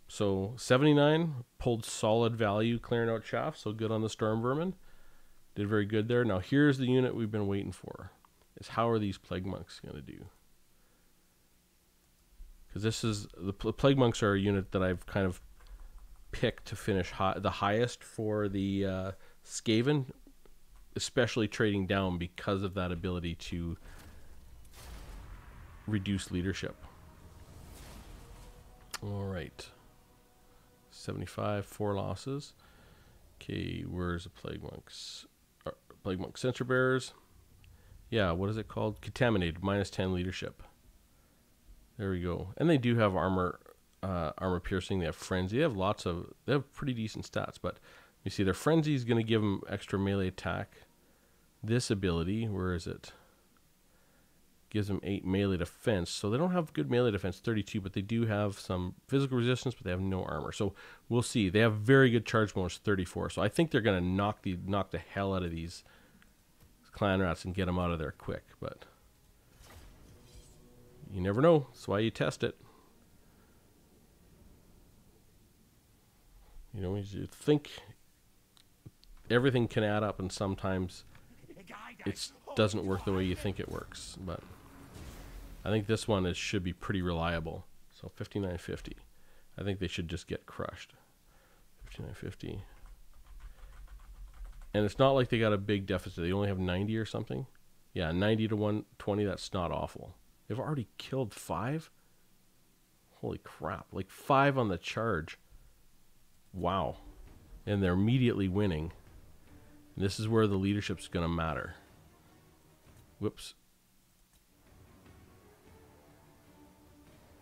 So 79 pulled solid value, clearing out chaff. So good on the Storm Vermin. Did very good there. Now here's the unit we've been waiting for. Is how are these Plague Monks going to do? Because this is the Plague Monks are a unit that I've kind of picked to finish the highest for the Skaven, especially trading down because of that ability to reduce leadership. All right. 75, 4 losses. Okay, where's the Plague Monks? Plague Monk Sensor Bearers. Yeah, what is it called? Contaminated, -10 leadership. There we go. And they do have armor piercing. They have frenzy. They have pretty decent stats, but you see their frenzy is going to give them extra melee attack. This ability, where is it? Gives them 8 melee defense. So they don't have good melee defense, 32, but they do have some physical resistance, but they have no armor. So we'll see. They have very good charge bonus, 34. So I think they're going to knock the hell out of these Clan Rats and get them out of there quick, but you never know. That's why you test it. You know, you think everything can add up, and sometimes it doesn't work the way you think it works. But I think this one should be pretty reliable. So 59-50. I think they should just get crushed. 59-50. And it's not like they got a big deficit. They only have 90 or something. Yeah, 90 to 120. That's not awful. They've already killed 5? Holy crap. Like 5 on the charge. Wow. And they're immediately winning. And this is where the leadership's going to matter. Whoops.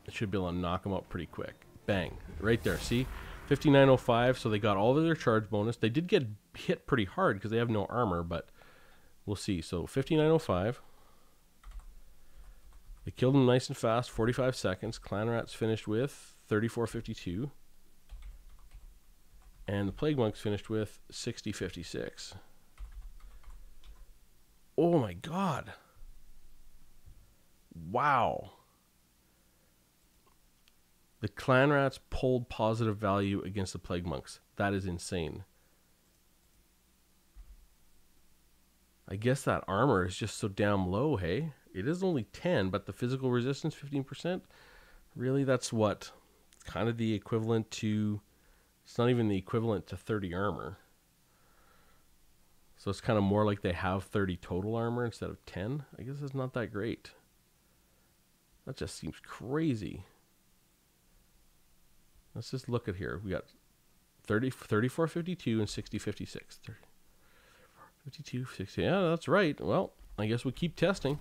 It should be able to knock them out pretty quick. Bang. Right there. See? 5905. So they got all of their charge bonus. They did get hit pretty hard because they have no armor, but we'll see. So 5905. They killed them nice and fast, 45 seconds. Clan Rats finished with 34-52. And the Plague Monks finished with 60-56. Oh my god. Wow. The Clan Rats pulled positive value against the Plague Monks. That is insane. I guess that armor is just so damn low, hey? It is only 10, but the physical resistance, 15%? Really, that's what? Kind of the equivalent to... It's not even the equivalent to 30 armor. So it's kind of more like they have 30 total armor instead of 10. I guess it's not that great. That just seems crazy. Let's just look at here. We got 34-52 and 60-56. 52, 60. Yeah, that's right. Well, I guess we keep testing.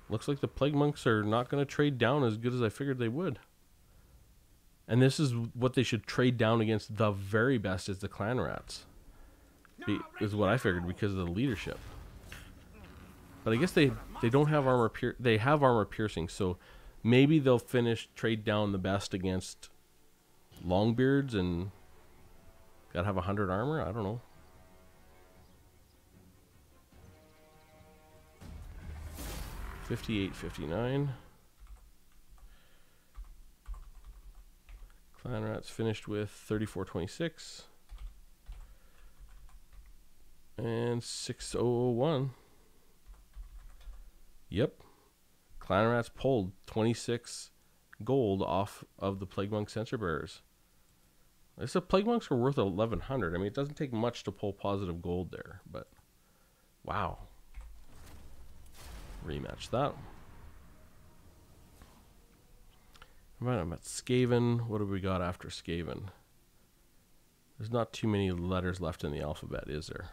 Looks like the Plague Monks are not going to trade down as good as I figured they would. And this is what they should trade down against the very best, is the Clan Rats. Is what I figured because of the leadership. But I guess they don't have armor. They have armor piercing, so maybe they'll trade down the best against Longbeards and gotta have 100 armor. I don't know. $58.59. Clan Rats finished with 34.26 and 6.001. Yep. Clan Rats pulled 26 gold off of the Plague Monk Sensor Bearers. I said Plague Monks were worth 1,100. I mean, it doesn't take much to pull positive gold there, but wow. Rematch that. I'm at Skaven. What have we got after Skaven? There's not too many letters left in the alphabet, is there?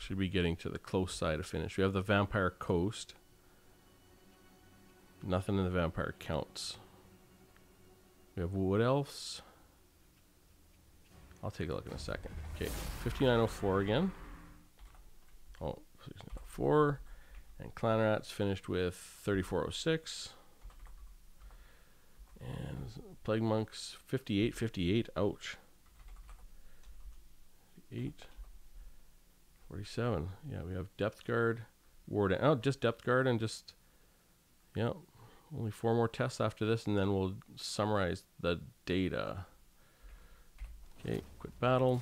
should be getting to the close side of finish. We have the Vampire Coast. Nothing in the Vampire counts. We have Wood Elves. I'll take a look in a second. Okay, 5904 again. Oh, 5904. And Clan Rats finished with 3406. And Plague Monks 5858. Ouch. 8. 47. Yeah, we have Depth Guard. Ward. Oh, just Depth Guard and just. Yeah. Only 4 more tests after this, and then we'll summarize the data. Okay, quit battle.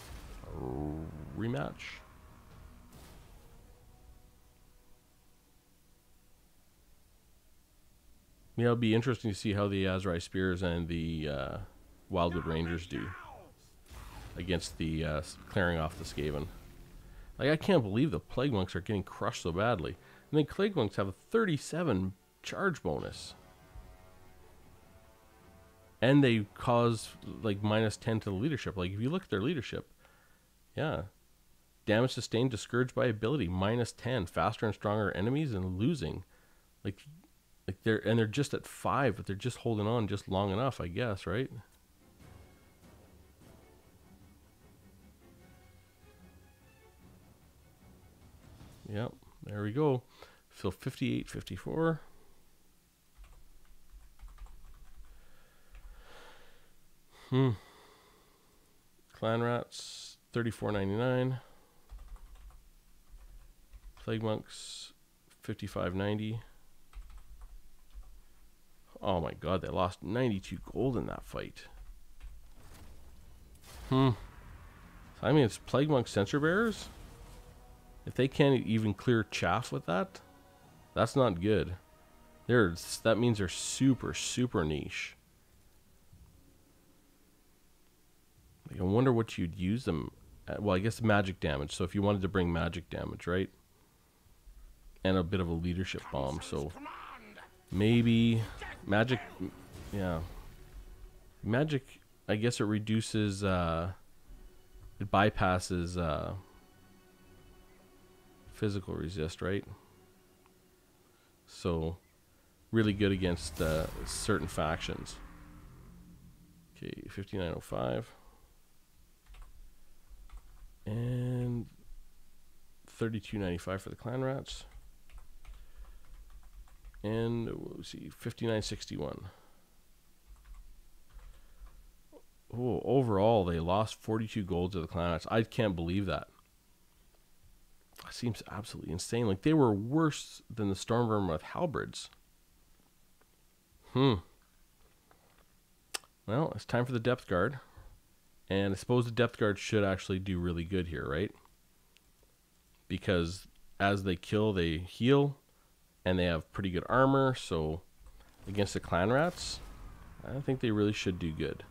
Rematch. Yeah, it'll be interesting to see how the Azrai Spears and the Wildwood Rangers do against the clearing off the Skaven. Like, I can't believe the Plague Monks are getting crushed so badly. And then Plague Monks have a 37 charge bonus. And they cause, like, -10 to the leadership. Like, if you look at their leadership, yeah. Damage sustained, discouraged by ability, -10. Faster and stronger enemies and losing. Like they're just at 5, but they're just holding on just long enough, I guess, right? Yep, there we go. So 5854. Clan Rats 34.99. Plague Monks 55.90. Oh my god, they lost 92 gold in that fight. I mean, it's Plague Monk Censer Bearers. If they can't even clear chaff with that, that's not good. That means they're super, super niche. Like, I wonder what you'd use them at. Well, I guess magic damage. So if you wanted to bring magic damage, right? And a bit of a leadership bomb. So maybe magic. Yeah. Magic, I guess it reduces, it bypasses physical resist, right? So really good against certain factions. Okay, 5905. And 32.95 for the Clan Rats. And let's see, 59.61. Oh, overall they lost 42 gold to the Clan Rats. I can't believe that. That seems absolutely insane. Like, they were worse than the Stormvermin with halberds. Well, it's time for the Depth Guard. And I suppose the Depth Guard should actually do really good here, right? Because as they kill, they heal. And they have pretty good armor. So against the Clan Rats, I think they really should do good.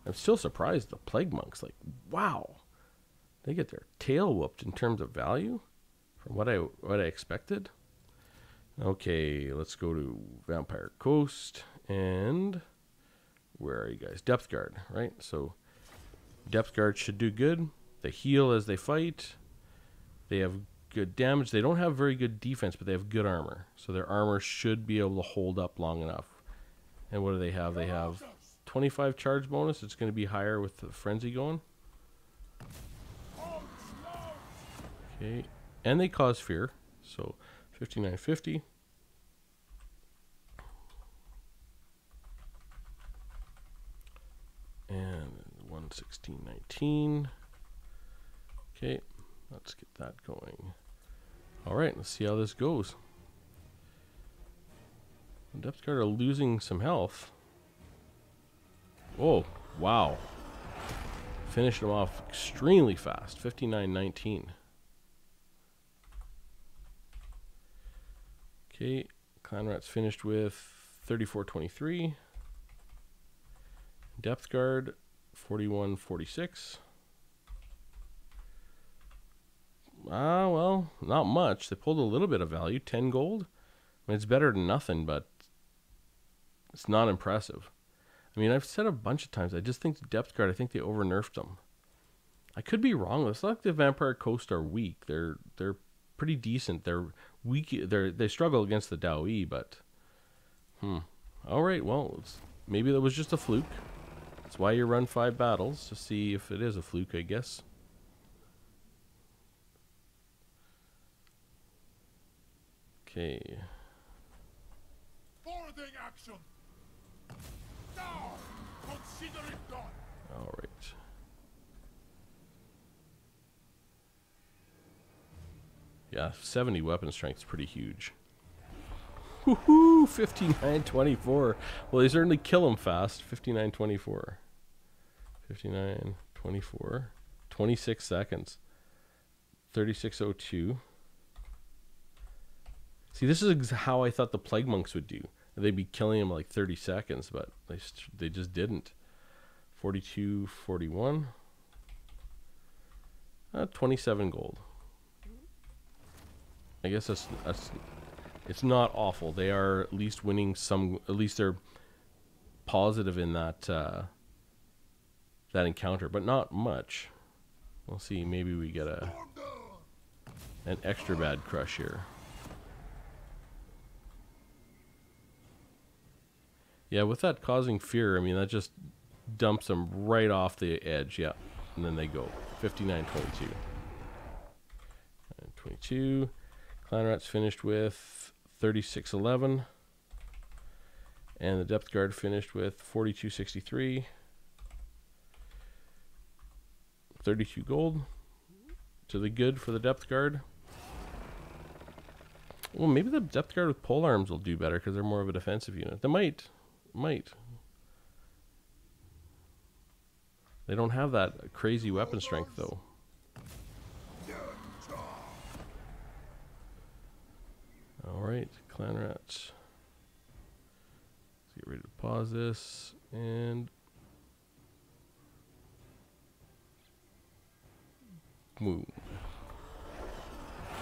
I'm still surprised the Plague Monks. Like, wow. They get their tail whooped in terms of value from what I expected. Okay, let's go to Vampire Coast. And where are you guys? Depth Guard, right? So Depth Guard should do good. They heal as they fight. They have good damage. They don't have very good defense, but they have good armor. So their armor should be able to hold up long enough. And what do they have? They have 25 charge bonus. It's going to be higher with the Frenzy going. Okay. And they cause fear. So 5950. And 116.19. Okay, let's get that going. All right, let's see how this goes. The Depth Guard are losing some health. Oh, wow. Finished them off extremely fast. 59.19. Okay, Clan Rats finished with 34.23. Depth Guard 41.46. Well, not much. They pulled a little bit of value, 10 gold. I mean, it's better than nothing, but it's not impressive. I mean, I've said a bunch of times, I just think the Depth Guard, I think they over-nerfed them. I could be wrong. It's not like the Vampire Coast are weak. They're pretty decent. They're weak. They struggle against the Dao-E, but all right. Well, maybe that was just a fluke. That's why you run 5 battles, to see if it is a fluke, I guess. Okay. Forwarding action. Now, consider it done. All right. Yeah, 70 weapon strength is pretty huge. Woohoo! 59-24. Well, they certainly kill him fast. 59-24. 59-24. 26 seconds. 36:02. See, this is how I thought the Plague Monks would do. They'd be killing him like 30 seconds, but they just didn't. 42-41. 27 gold. I guess that's it's not awful. They are at least winning some. At least they're positive in that that encounter, but not much. We'll see. Maybe we get an extra bad crush here. Yeah, with that causing fear, I mean, that just dumps them right off the edge. Yeah, and then they go 59-22. 22. Clan Rats finished with 36-11. And the Depth Guard finished with 42-63. 32 gold to the good for the Depth Guard. Well, maybe the Depth Guard with pole arms will do better because they're more of a defensive unit. They might. They don't have that crazy weapon strength, though. Alright, Clan Rats. Let's get ready to pause this, and boom.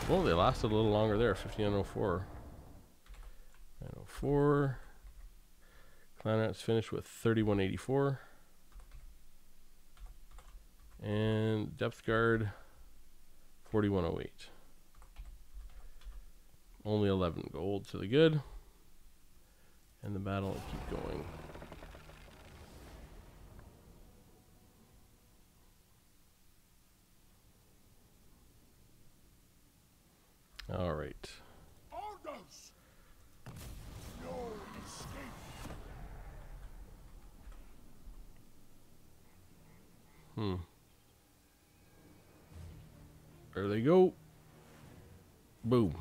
Well, they lasted a little longer there, 5904. 904. Clan Rats finished with 3184. And Depth Guard 4108. Only 11 gold to the good. And the battle will keep going. All right. Orders. No escape. There they go. Boom.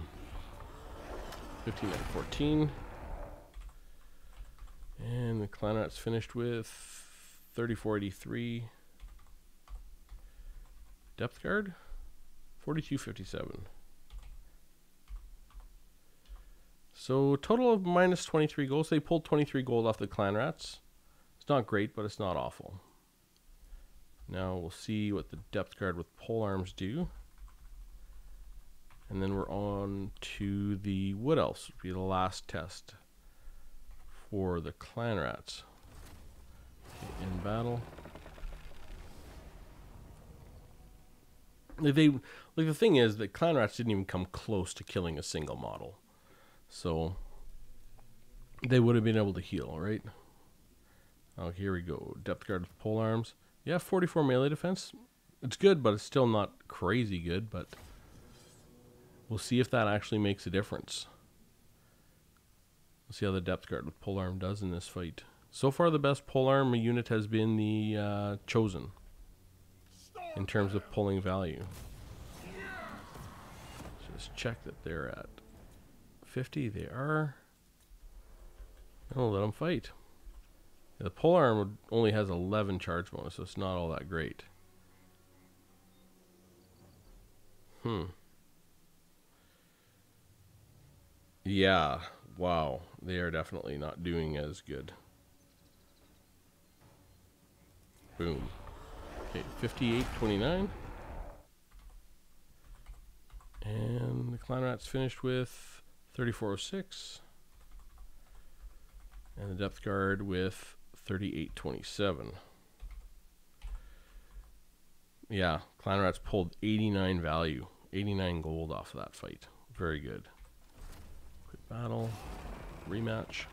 59-14. And the Clan Rats finished with 3483. Depth Guard 4257. So total of minus 23 gold. So they pulled 23 gold off the Clan Rats. It's not great, but it's not awful. Now we'll see what the Depth Guard with pole arms do. And then we're on to the Wood Elves. Would be the last test for the Clan Rats. Okay, in battle. Like the thing is that Clan Rats didn't even come close to killing a single model. So they would have been able to heal, right? Oh, here we go. Depth Guard with pole arms. Yeah, 44 melee defense. It's good, but it's still not crazy good, but we'll see if that actually makes a difference. We'll see how the Depth Guard with polearm does in this fight. So far, the best polearm unit has been the Chosen in terms of pulling value. Just check that they're at 50. They are. I'll let them fight. The polearm only has 11 charge bonus, so it's not all that great. Yeah, wow. They are definitely not doing as good. Boom. Okay, 58-29. And the Clan Rats finished with 3406. And the Depth Guard with 38-27. Yeah, Clan Rats pulled 89 value, 89 gold off of that fight. Very good. Quick battle, rematch.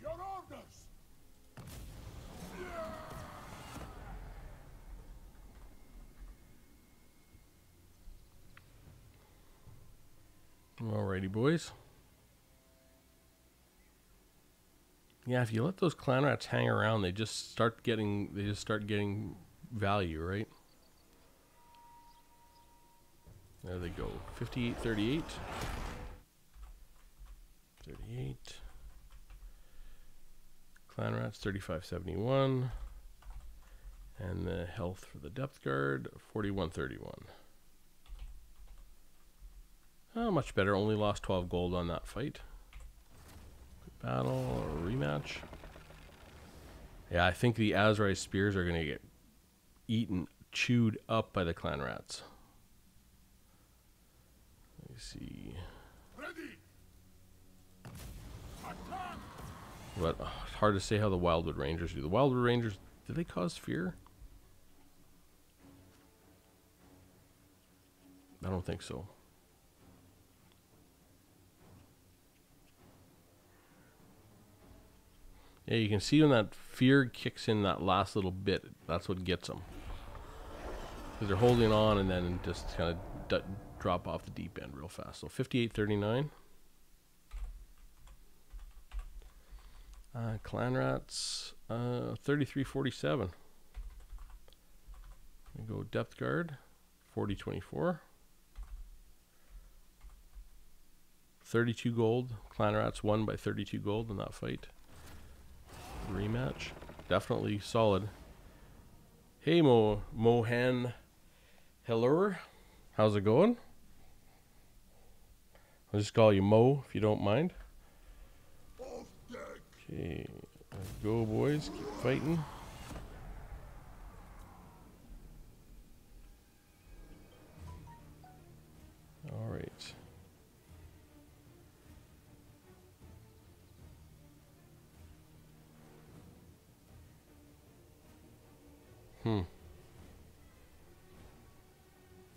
Your orders. Alrighty, boys. Yeah, if you let those Clan Rats hang around, they just start getting value, right? There they go. 58, 38. 38. Clan Rats 35.71. And the health for the Depth Guard 41.31. Oh, much better. Only lost 12 gold on that fight. Battle or rematch. Yeah, I think the Azrai Spears are going to get eaten, chewed up by the Clan Rats. Let me see. Ready. Attack. But it's hard to say how the Wildwood Rangers do. The Wildwood Rangers, do they cause fear? I don't think so. Yeah, you can see when that fear kicks in that last little bit, that's what gets them. Because they're holding on and then just kind of drop off the deep end real fast. So 58.39. Clan Rats 33.47. We go Depth Guard 40.24. 32 gold. Clan Rats won by 32 gold in that fight. Rematch. Definitely solid. Hey Mohan Heller. How's it going? I'll just call you Mo if you don't mind. Okay. Let's go, boys. Keep fighting. Alright.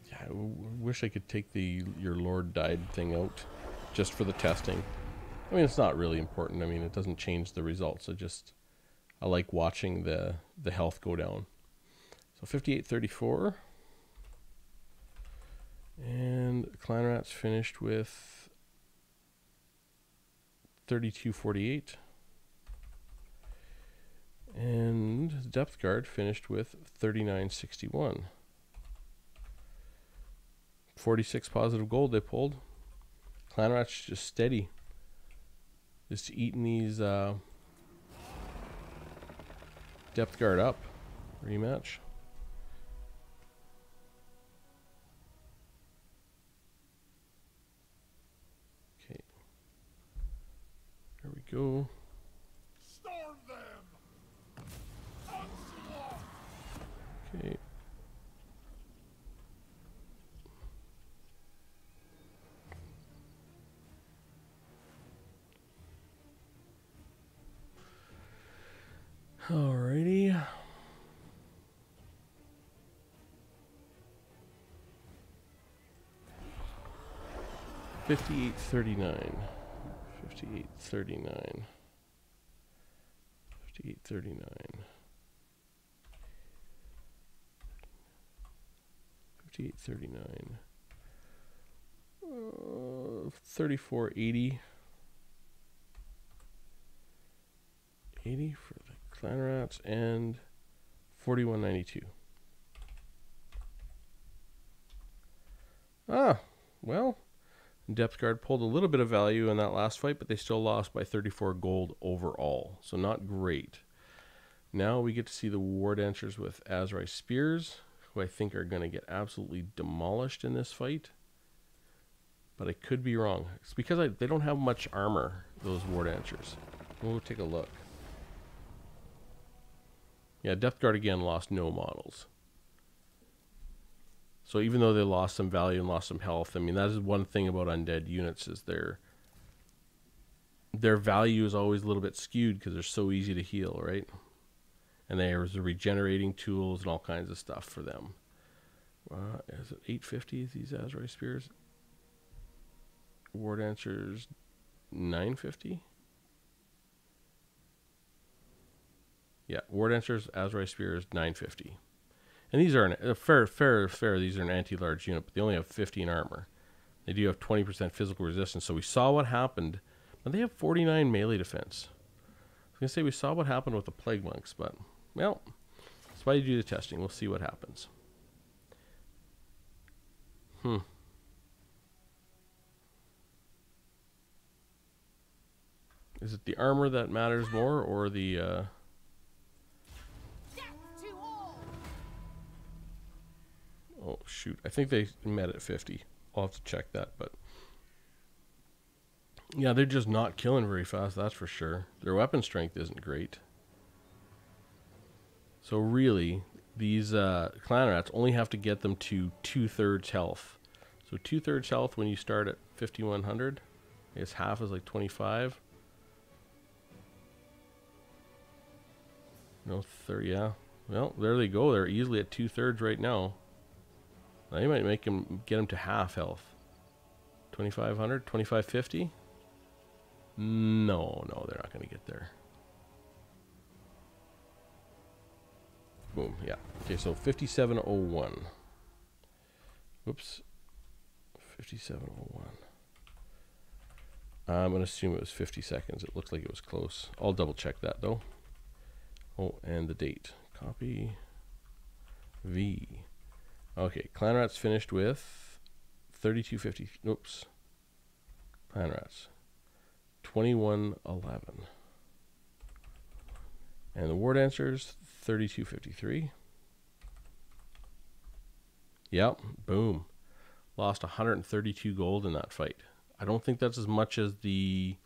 Yeah, I wish I could take the your Lord died thing out just for the testing. I mean, it's not really important. I mean, it doesn't change the results. I like watching the health go down. So 58.34. And Clan Rats finished with 32.48. And Depth Guard finished with 39.61. 46 positive gold they pulled. Clan Rats just steady. Just eating these Depth Guard up. Rematch. Okay. There we go. Storm them. Onslaught. Okay. Alrighty. $58.39. 58.39. 58.39. 58.39. 34.80. 80 for the Clan Rats and 41.92. Well, Depth Guard pulled a little bit of value in that last fight, but they still lost by 34 gold overall, so not great. Now we get to see the War Dancers with Azrai Spears, who I think are going to get absolutely demolished in this fight. But I could be wrong. It's because they don't have much armor, those War Dancers. We'll take a look. Yeah, Depth Guard again lost no models. So even though they lost some value and lost some health, I mean, that is one thing about undead units is their their value is always a little bit skewed because they're so easy to heal, right? And there's regenerating tools and all kinds of stuff for them. Is it 850, these Azrai Spears? War Dancers, 950? Yeah, War Dancers, Azrai Spears, 950. And these are fair. These are an anti-large unit, but they only have 15 armor. They do have 20% physical resistance. So we saw what happened, but they have 49 melee defense. I was gonna say we saw what happened with the Plague Monks, but well, that's why you do the testing. We'll see what happens. Is it the armor that matters more, or the? Oh shoot! I think they met at 50. I'll have to check that, but yeah, they're just not killing very fast. That's for sure. Their weapon strength isn't great. So really, these clan rats only have to get them to 2/3 health. So 2/3 health when you start at 5100. I guess half is like 25. No, 30. Yeah. Well, there they go. They're easily at 2/3 right now. Now you might make them get them to half health. 2500, 2550. No, they're not going to get there. Boom, yeah. Okay, so 5701. Whoops. 5701. I'm going to assume it was 50 seconds. It looks like it was close. I'll double check that though. Oh, and the date. Copy. V. Okay, Clan Rats finished with 3250. Oops. Clan Rats. 2111. And the War Dancers, 3253. Yep, boom. Lost 132 gold in that fight. I don't think that's as much as the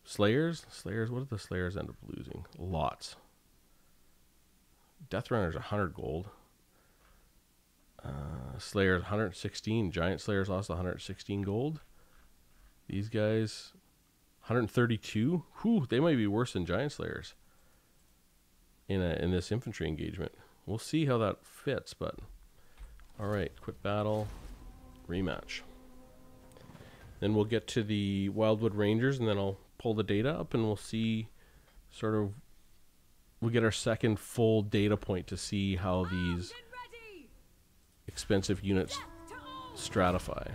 Slayers. What did the Slayers end up losing? Lots. Death Runner's 100 gold. Slayers 116. Giant Slayers lost 116 gold. These guys 132. Whew, they might be worse than Giant Slayers in this infantry engagement. We'll see how that fits, but all right, quit battle, rematch. Then we'll get to the Wildwood Rangers, and then I'll pull the data up, and we'll see sort of, we'll get our second full data point to see how these expensive units stratify.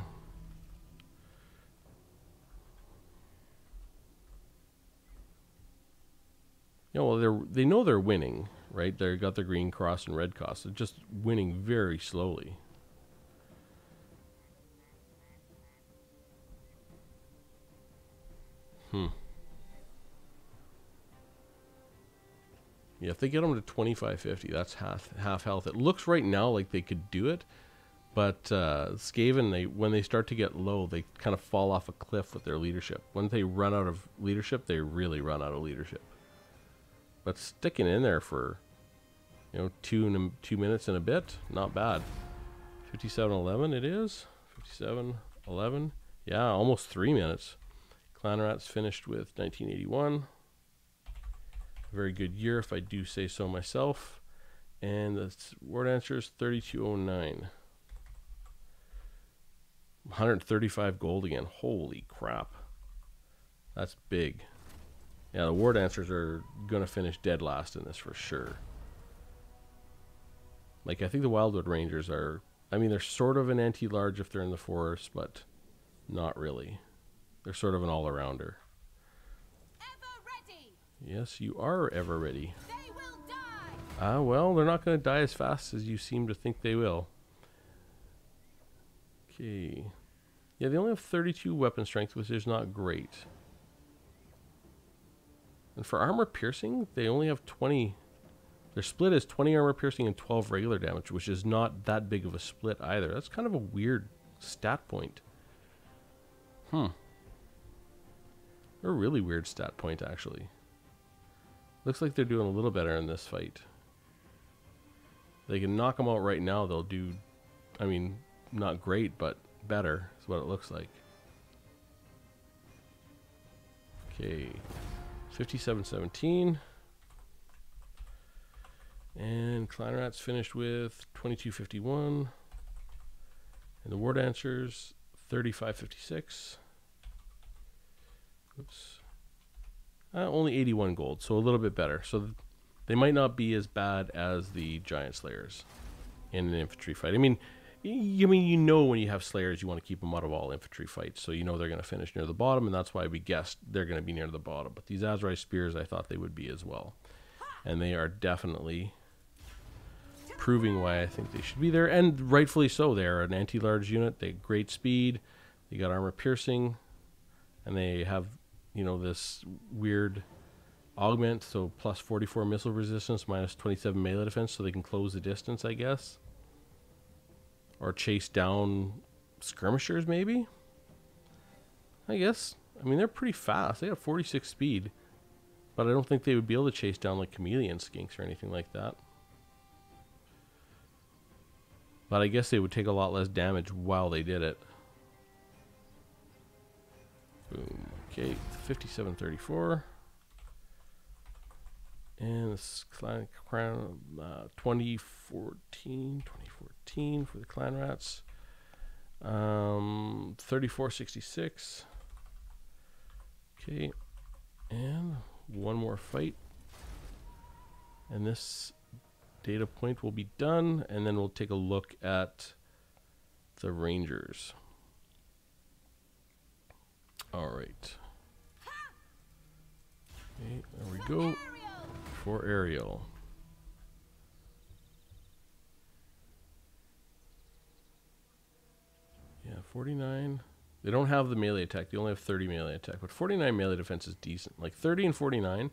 You know, well, they know they're winning, right? They got their green cross and red cross. They're just winning very slowly. Yeah, if they get them to 2550, that's half health. It looks right now like they could do it, but Skaven, when they start to get low, they kind of fall off a cliff with their leadership. When they run out of leadership, they really run out of leadership. But sticking in there for, 2 minutes and a bit, not bad. 5711 it is. 5711. Yeah, almost 3 minutes. Clan Rats finished with 1981. Very good year, if I do say so myself. And the War Dancers 3209. 135 gold again. Holy crap. That's big. Yeah, the War Dancers are going to finish dead last in this for sure. Like, I think the Wildwood Rangers are, I mean, they're sort of an anti-large if they're in the forest, but not really. They're sort of an all-arounder. Yes, you are ever ready. They will die. Well, they're not going to die as fast as you seem to think they will. Okay. Yeah, they only have 32 weapon strength, which is not great. And for armor piercing, they only have 20. Their split is 20 armor piercing and 12 regular damage, which is not that big of a split either. That's kind of a weird stat point. A really weird stat point, actually. Looks like they're doing a little better in this fight. They can knock them out right now. They'll do, I mean, not great, but better is what it looks like. Okay, 5717. And Clan Rats finished with 2251. And the War Dancers, 3556. Oops. Only 81 gold, so a little bit better. So they might not be as bad as the Giant Slayers in an infantry fight. I mean, you know when you have Slayers, you want to keep them out of all infantry fights, so you know they're going to finish near the bottom, and that's why we guessed they're going to be near the bottom. But these Azrai Spears, I thought they would be as well. And they are definitely proving why I think they should be there, and rightfully so. They're an anti-large unit. They have great speed. They got armor piercing, and they have, you know, this weird augment, so plus 44 missile resistance, minus 27 melee defense, so they can close the distance, I guess, or chase down skirmishers, maybe. I guess. I mean, they're pretty fast. They have 46 speed, but I don't think they would be able to chase down like chameleon skinks or anything like that. But I guess they would take a lot less damage while they did it. Boom. Okay, 5734. And this Clan 2014 for the Clan Rats. 3466. Okay, and one more fight. And this data point will be done, and then we'll take a look at the Rangers. All right. Okay, there we go. For Ariel. Yeah, 49. They don't have the melee attack. They only have 30 melee attack, but 49 melee defense is decent. Like 30 and 49,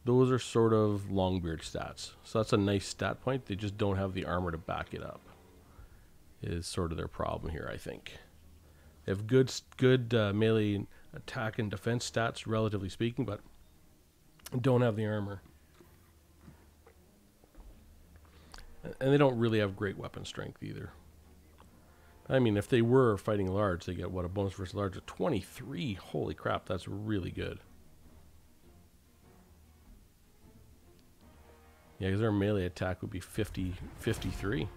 those are sort of Longbeard stats. So that's a nice stat point. They just don't have the armor to back it up. Is sort of their problem here, I think. They have good melee attack and defense stats, relatively speaking, but don't have the armor. And they don't really have great weapon strength either. I mean, if they were fighting large, they get, what, a bonus versus large of 23. Holy crap, that's really good. Yeah, because their melee attack would be 53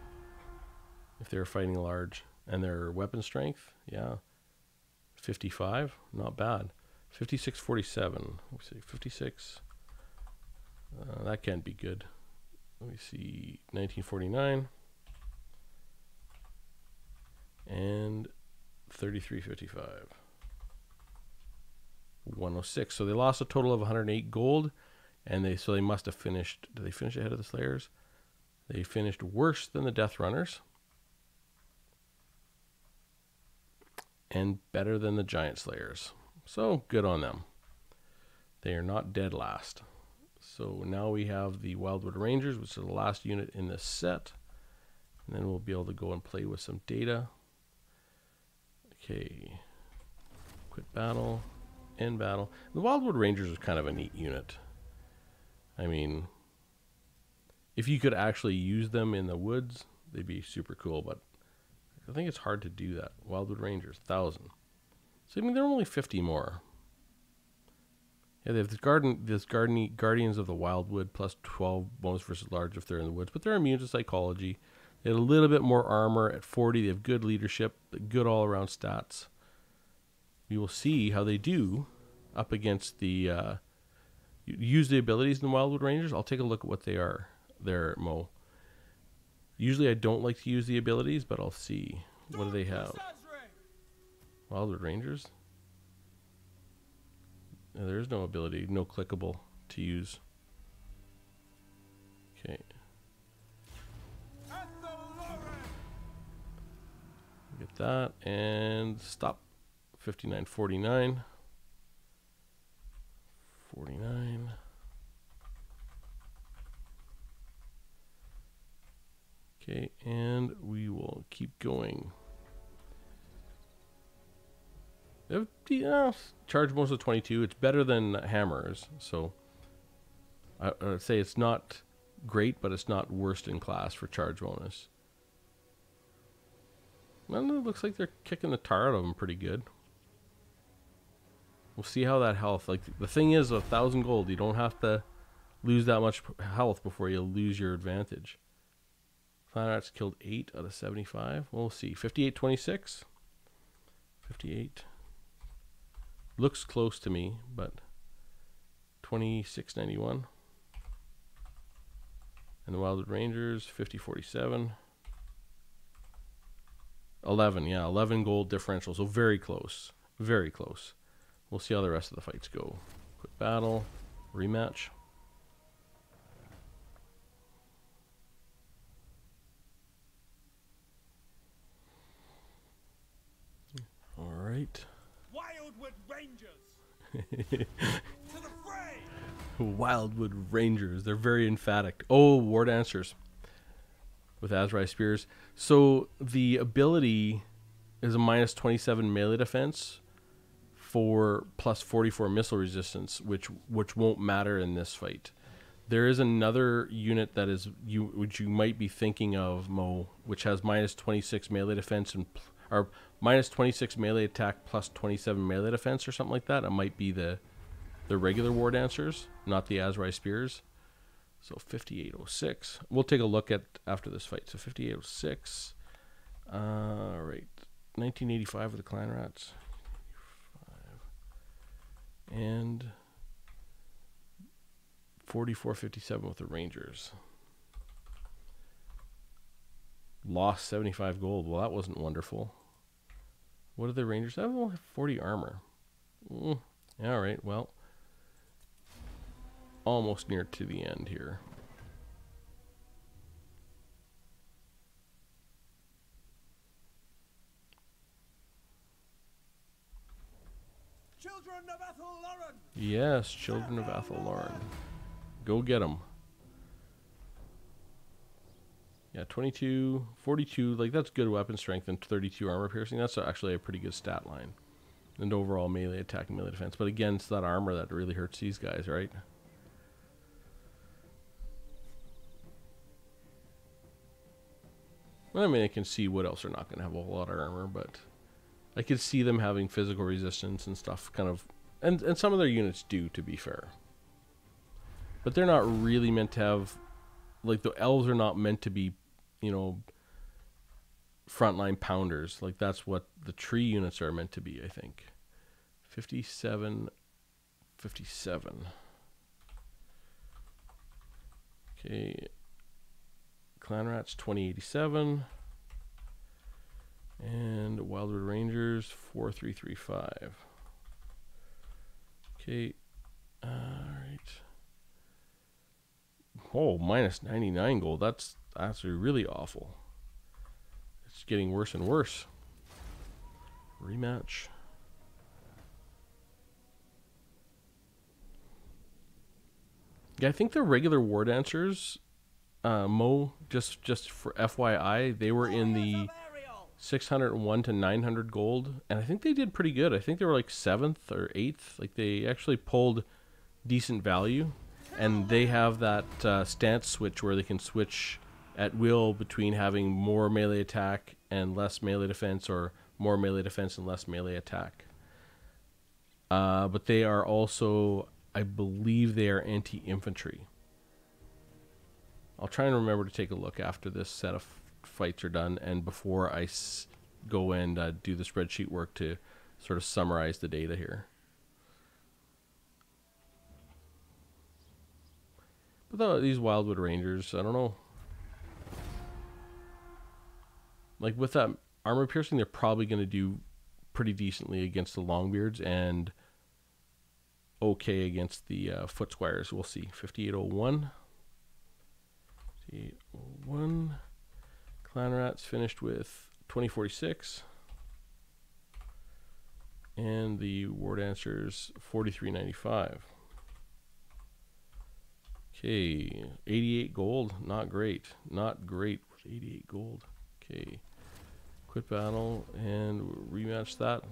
if they were fighting large. And their weapon strength, yeah, 55, not bad. 5647. Let's see, 56. That can't be good. Let me see, 1949 and 3355. 106. So they lost a total of 108 gold, and they must have finished. Did they finish ahead of the Slayers? They finished worse than the Death Runners and better than the Giant Slayers. So good on them. They are not dead last. So now we have the Wildwood Rangers, which is the last unit in this set. And then we'll be able to go and play with some data. Okay. Quit battle. End battle. The Wildwood Rangers is kind of a neat unit. I mean, if you could actually use them in the woods, they'd be super cool. But I think it's hard to do that. Wildwood Rangers, 1,000. So I mean, there are only 50 more. Yeah, they have this Guardians of the Wildwood plus 12 bonus versus large if they're in the woods, but they're immune to psychology. They have a little bit more armor at 40. They have good leadership, good all-around stats. We will see how they do up against the... use the abilities in the Wildwood Rangers. I'll take a look at what they are there, Mo. Usually I don't like to use the abilities, but I'll see. What do they have? Wildwood Rangers? There is no ability, no clickable to use. Okay. Get that and stop. 5949. 49. Okay, and we will keep going. Charge bonus of 22. It's better than hammers, so I'd say it's not great, but it's not worst in class for charge bonus. Well, it looks like they're kicking the tar out of them pretty good. We'll see how that health. Like the thing is, 1,000 gold. You don't have to lose that much health before you lose your advantage. Clan Rats killed 8 out of 75. We'll see. 58-26. 58. Looks close to me, but 26-91. And the Wildwood Rangers, 50-47. 11, yeah, 11 gold differential. So very close. Very close. We'll see how the rest of the fights go. Quick battle. Rematch. All right. Wildwood Rangers! To the fray! Wildwood Rangers. They're very emphatic. Oh, War Dancers with Azrai Spears. So the ability is a minus 27 melee defense for plus 44 missile resistance, which won't matter in this fight. There is another unit that is which you might be thinking of, Mo, which has minus 26 melee defense and or minus 26 melee attack plus 27 melee defense or something like that. It might be the regular War Dancers, not the Azrai Spears. So 5806. We'll take a look at after this fight. So 5806. All right. 1985 with the Clan Rats. And 4457 with the Rangers. Lost 75 gold. Well, that wasn't wonderful. What did the Rangers have? Well, 40 armor. All right, well. Almost near to the end here. Children of Ethel Lauren! Yes, Children of Ethel Lauren. Go get them. Yeah, 22, 42, like that's good weapon strength and 32 armor piercing. That's actually a pretty good stat line. And overall melee attack and melee defense. But again, it's that armor that really hurts these guys, right? I mean, I can see what else are not going to have a whole lot of armor, but I could see them having physical resistance and stuff kind of, and some of their units do, to be fair. But they're not really meant to have, like the elves are not meant to be, you know, frontline pounders. Like that's what the tree units are meant to be, I think. 57, 57. Okay. Clan Rats 2087 and Wildwood Rangers 4335. Okay, all right. Oh, minus 99 gold. That's actually really awful. It's getting worse and worse. Rematch. Yeah, I think the regular War Dancers. Mo, just for FYI, they were in the 601 to 900 gold, and I think they did pretty good. I think they were like 7th or 8th. Like they actually pulled decent value, and they have that stance switch where they can switch at will between having more melee attack and less melee defense, or more melee defense and less melee attack. But they are also, I believe, they are anti-infantry. I'll try and remember to take a look after this set of fights are done and before I go and do the spreadsheet work to sort of summarize the data here. But these Wildwood Rangers, I don't know. Like with that armor piercing, they're probably going to do pretty decently against the Longbeards and okay against the Foot Squires. We'll see. 5801. 5801. Clan Rats finished with 2046. And the War Dancers 4395. Okay, 88 gold. Not great. Not great with 88 gold. Okay. Quit battle and rematch that.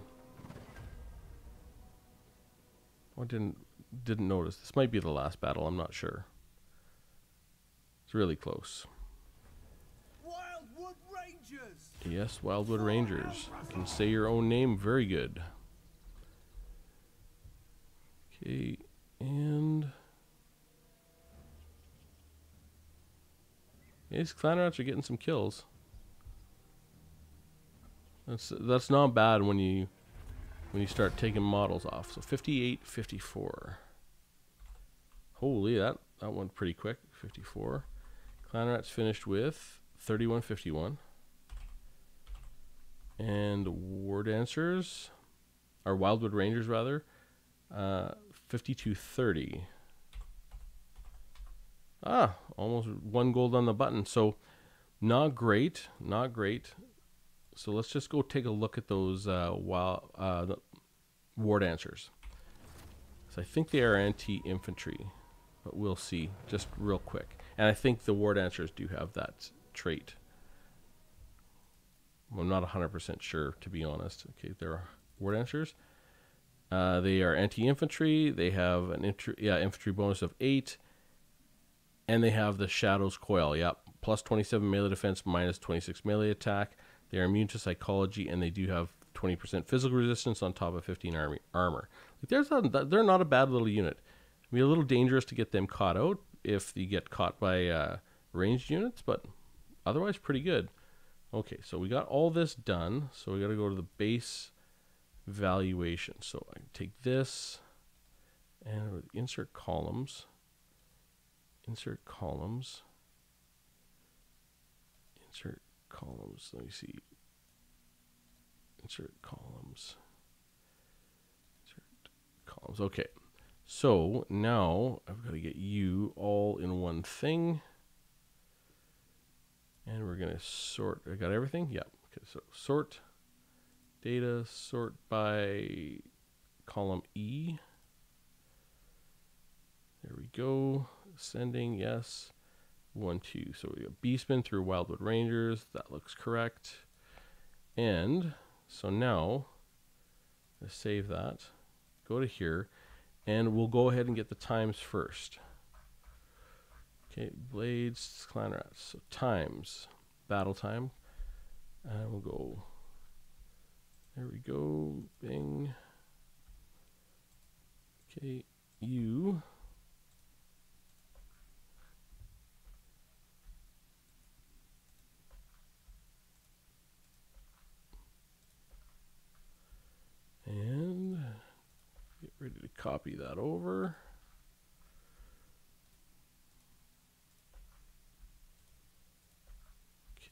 I didn't notice. This might be the last battle. I'm not sure. It's really close. Wildwood Rangers! Yes, Wildwood Rangers. You can say your own name very good. Okay, and these clan rats are getting some kills. That's not bad when you start taking models off. So 58, 54. Holy, that went pretty quick. 54. Clan rats finished with 31, 51. And War Dancers, or Wildwood Rangers rather, 52, 30. Almost 1 gold on the button. So not great, not great. So let's just go take a look at those the War Dancers. So I think they are anti-infantry, but we'll see just real quick. And I think the War Dancers do have that trait. I'm not 100% sure, to be honest. Okay, they're War Dancers. They are anti-infantry. They have an infantry bonus of 8. And they have the Shadow's Coil. Yep, plus 27 melee defense, minus 26 melee attack. They are immune to psychology, and they do have 20% physical resistance on top of 15 armor. Like they're not a bad little unit. It'd be a little dangerous to get them caught out if you get caught by ranged units, but otherwise pretty good. Okay, so we got all this done. So we got to go to the base valuation. So I can take this and insert columns. Insert columns. Insert columns. Let me see. Insert columns. Insert columns. Okay. So now I've got to get you all in one thing. And we're going to sort. I got everything? Yeah. Okay. So sort data, sort by column E. There we go. Ascending, yes. 1, 2. So we got Beastmen through Wildwood Rangers. That looks correct. And so now, let's save that. Go to here. And we'll go ahead and get the times first. Okay, Blades, Clan Rats. So times, battle time. And we'll go, there we go, bing. Okay, you. And get ready to copy that over.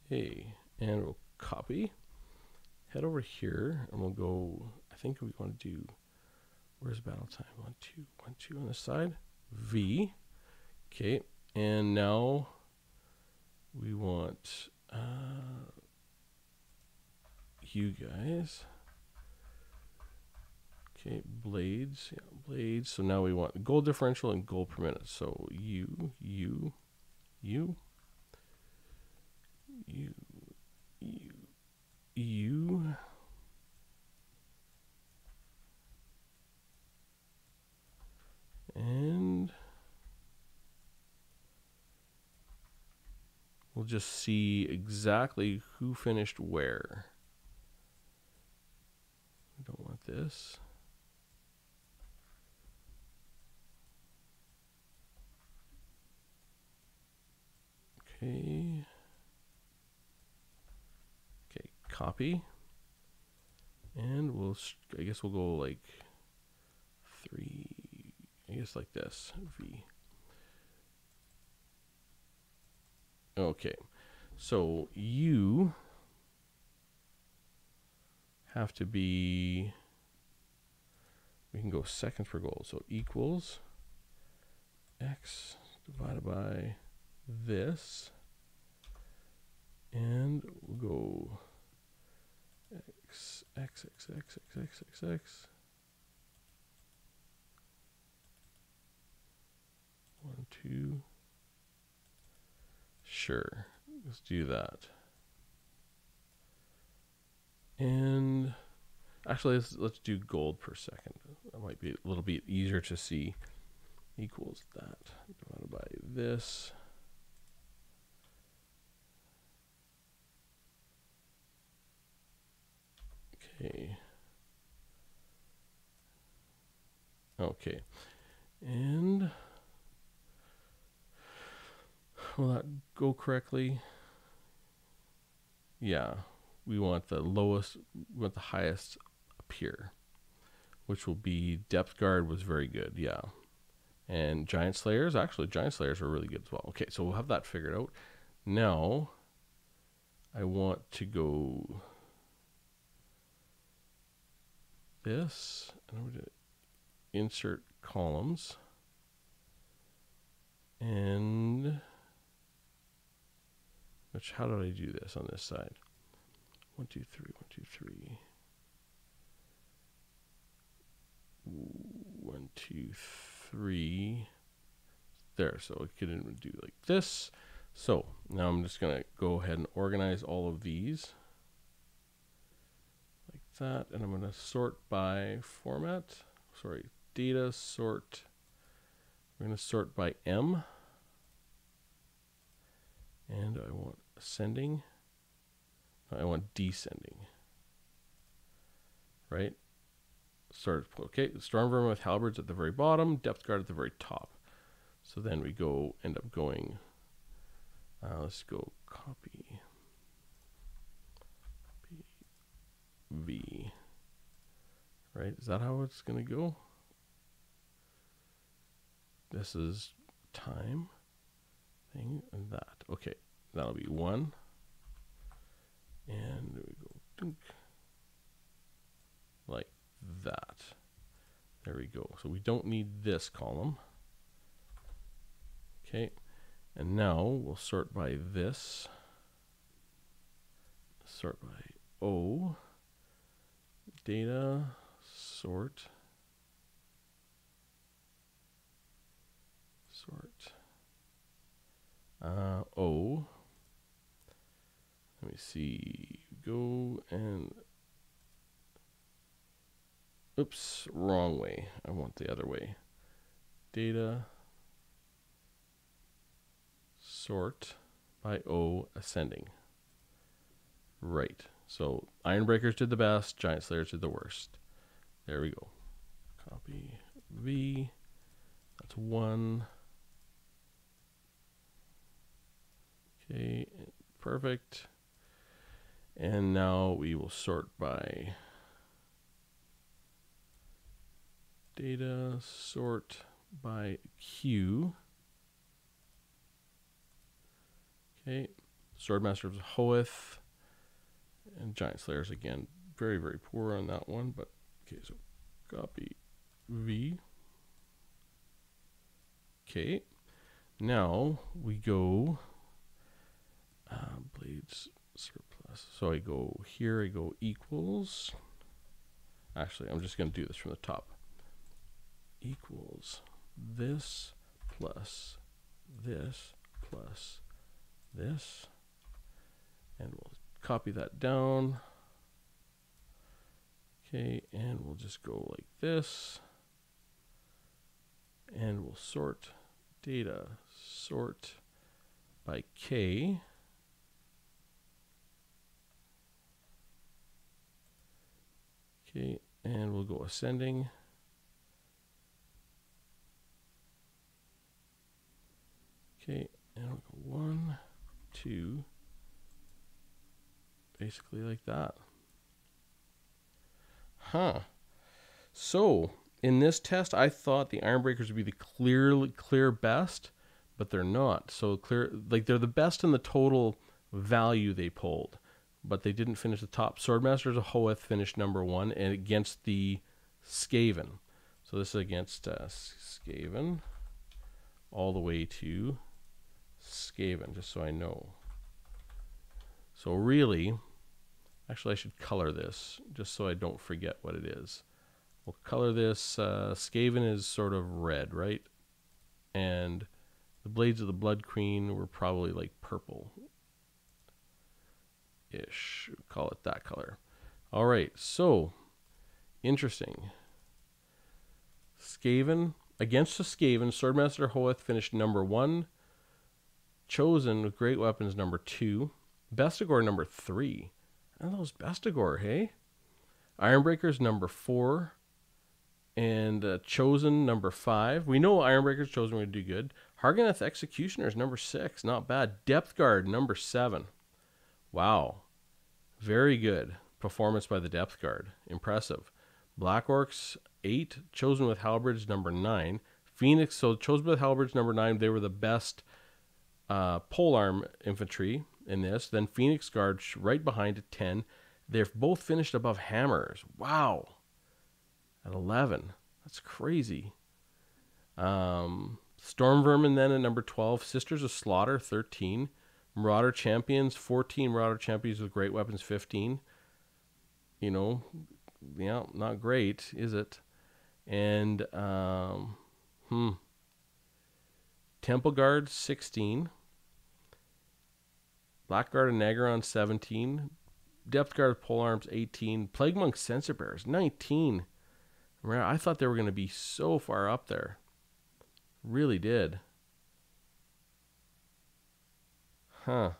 Okay, and we'll copy. Head over here, and we'll go. I think we want to do. Where's battle time? 1, 2, 1, 2 on the side. V. Okay, and now we want you guys. Okay, blades. Yeah, blades. So now we want gold differential and gold per minute. So you. And we'll just see exactly who finished where. We don't want this. Okay. Okay, copy. And I guess we'll go like 3, I guess like this, V. Okay, so you have to be, we can go seconds per gold, so equals X divided by this, and we'll go X. 1, 2. Sure, let's do that. And actually, let's do gold per second. That might be a little bit easier to see. Equals that divided by this. Okay. Okay. And will that go correctly? Yeah. We want the lowest, we want the highest up here, which will be Depth Guard was very good. Yeah. And Giant Slayers, actually Giant Slayers are really good as well. Okay, so we'll have that figured out. Now I want to go this, and I'm going to insert columns, and which, how did I do this on this side? 1, 2, 3, 1, 2, 3. 1, 2, 3. There, so I couldn't do like this. So now I'm just going to go ahead and organize all of these like that, and I'm going to sort by format. Sorry, data sort. We're going to sort by M, and I want ascending. I want descending. Right? Start. Okay, Storm Vermin with Halberds at the very bottom, Depth Guard at the very top. So then we go end up going. Let's go copy V. Right? Is that how it's going to go? This is time thing and that. Okay, that'll be 1. And we go dunk, like that. There we go. So we don't need this column. Okay, and now we'll sort by this. Sort by O. Data sort. Sort. O. Let me see. Go and. Oops, wrong way. I want the other way. Data sort by O ascending. Right. So Ironbreakers did the best, Giant Slayers did the worst. There we go. Copy V. That's 1. Okay, perfect. And now we will sort by data sort by Q. Okay, Swordmaster of Hoeth and Giant Slayers again. Very, very poor on that one, but okay, so copy V. Okay, now we go blades surplus. So I go here, I go equals. Actually, I'm just going to do this from the top. Equals this plus this plus this. And we'll copy that down. Okay, and we'll just go like this. And we'll sort data sort by K. Okay, and we'll go ascending. Okay, and we'll go 1, 2, basically like that. Huh. So in this test, I thought the Ironbreakers would be the clear best, but they're not. So clear, like they're the best in the total value they pulled, but they didn't finish the top. Swordmasters of Hoeth finished number 1, and against the Skaven. So this is against Skaven, all the way to Skaven, just so I know. So really, actually I should color this, just so I don't forget what it is. We'll color this, Skaven is sort of red, right? And the Blades of the Blood Queen were probably like purple-ish. Call it that color. All right, so interesting. Skaven, against the Skaven, Swordmaster Hoeth finished number 1. Chosen with Great Weapons number 2. Bestigor number 3. And those Bestigor, hey? Ironbreakers number 4. And Chosen, number 5. We know Ironbreaker's Chosen would do good. Harganeth Executioner's number 6. Not bad. Depth Guard, number 7. Wow. Very good performance by the Depth Guard. Impressive. Black Orcs, 8. Chosen with Halberds, number 9. Phoenix, so Chosen with Halberds, number 9. They were the best polearm infantry in this. Then Phoenix Guard right behind at 10. They're both finished above Hammers. Wow. At 11. That's crazy. Storm Vermin then at number 12. Sisters of Slaughter, 13. Marauder Champions, 14. Marauder Champions with Great Weapons, 15. You know, yeah, not great, is it? And Temple Guard, 16. Blackguard and Nagaron, 17. Depth Guard Polearms, 18. Plague Monk Censer Bearers, 19. I thought they were going to be so far up there. Really did. Huh.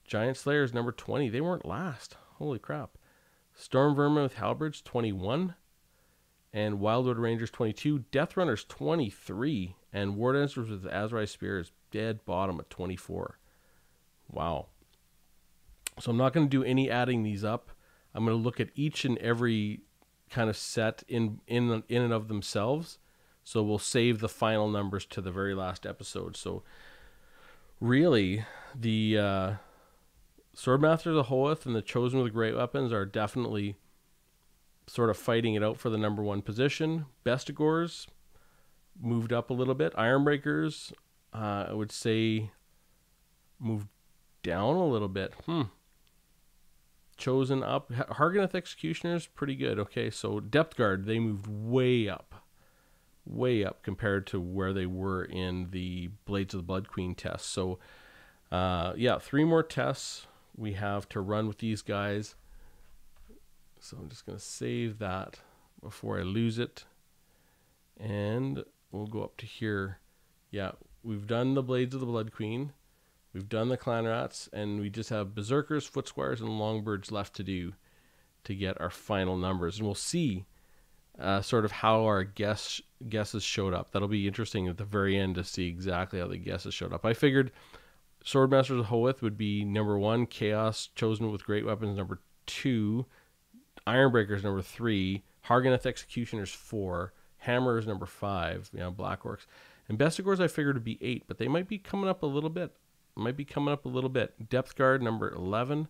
Giant Slayers, number 20. They weren't last. Holy crap. Storm Vermin with Halberds, 21. And Wildwood Rangers, 22. Death Runners, 23. And War Dancers with Azrai Spears, dead bottom at 24. Wow. So I'm not going to do any adding these up. I'm going to look at each and every kind of set in and of themselves. So we'll save the final numbers to the very last episode. So really, the Swordmasters of Hoeth and the Chosen with Great Weapons are definitely sort of fighting it out for the number 1 position. Bestigors moved up a little bit. Ironbreakers, I would say, moved down a little bit. Chosen up. Harganeth Executioners, pretty good. Okay, so Depth Guard, they moved way up compared to where they were in the Blades of the Blood Queen test. So, 3 more tests we have to run with these guys. So I'm just going to save that before I lose it. And we'll go up to here. Yeah, we've done the Blades of the Blood Queen. We've done the Clan Rats, and we just have Berserkers, Footsquires, and Longbirds left to do to get our final numbers. And we'll see sort of how our guesses showed up. That'll be interesting at the very end to see exactly how the guesses showed up. I figured Swordmasters of Hoeth would be number 1, Chaos Chosen with Great Weapons number 2, Ironbreakers number 3, Harganeth Executioners 4, Hammers number 5, Black Orcs. And Bestigors I figured would be 8, but they might be coming up a little bit. Depth Guard number 11.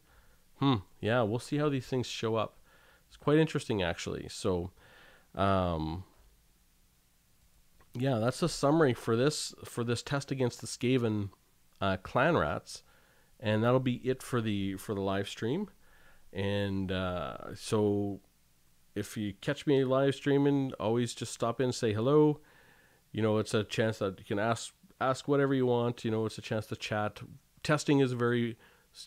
Yeah, we'll see how these things show up. It's quite interesting, actually. So, yeah, that's a summary for this test against the Skaven Clan Rats, and that'll be it for the live stream. And so, if you catch me live streaming, always just stop in and say hello. It's a chance that you can ask whatever you want. It's a chance to chat. Testing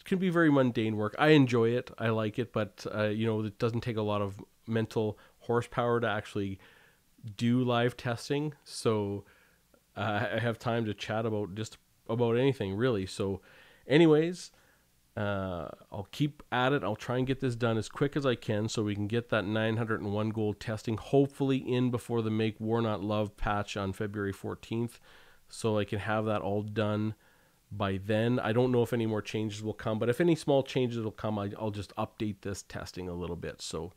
can be very mundane work. I enjoy it. I like it, but it doesn't take a lot of mental horsepower to actually do live testing. So I have time to chat about just about anything, really. So anyways, I'll keep at it. I'll try and get this done as quick as I can so we can get that 901 gold testing hopefully in before the Make War Not Love patch on February 14th. So I can have that all done by then. I don't know if any more changes will come, but if any small changes will come, I'll just update this testing a little bit. So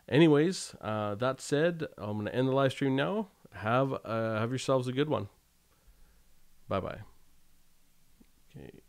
anyways, that said, I'm going to end the live stream now. Have yourselves a good one. Bye-bye. Okay.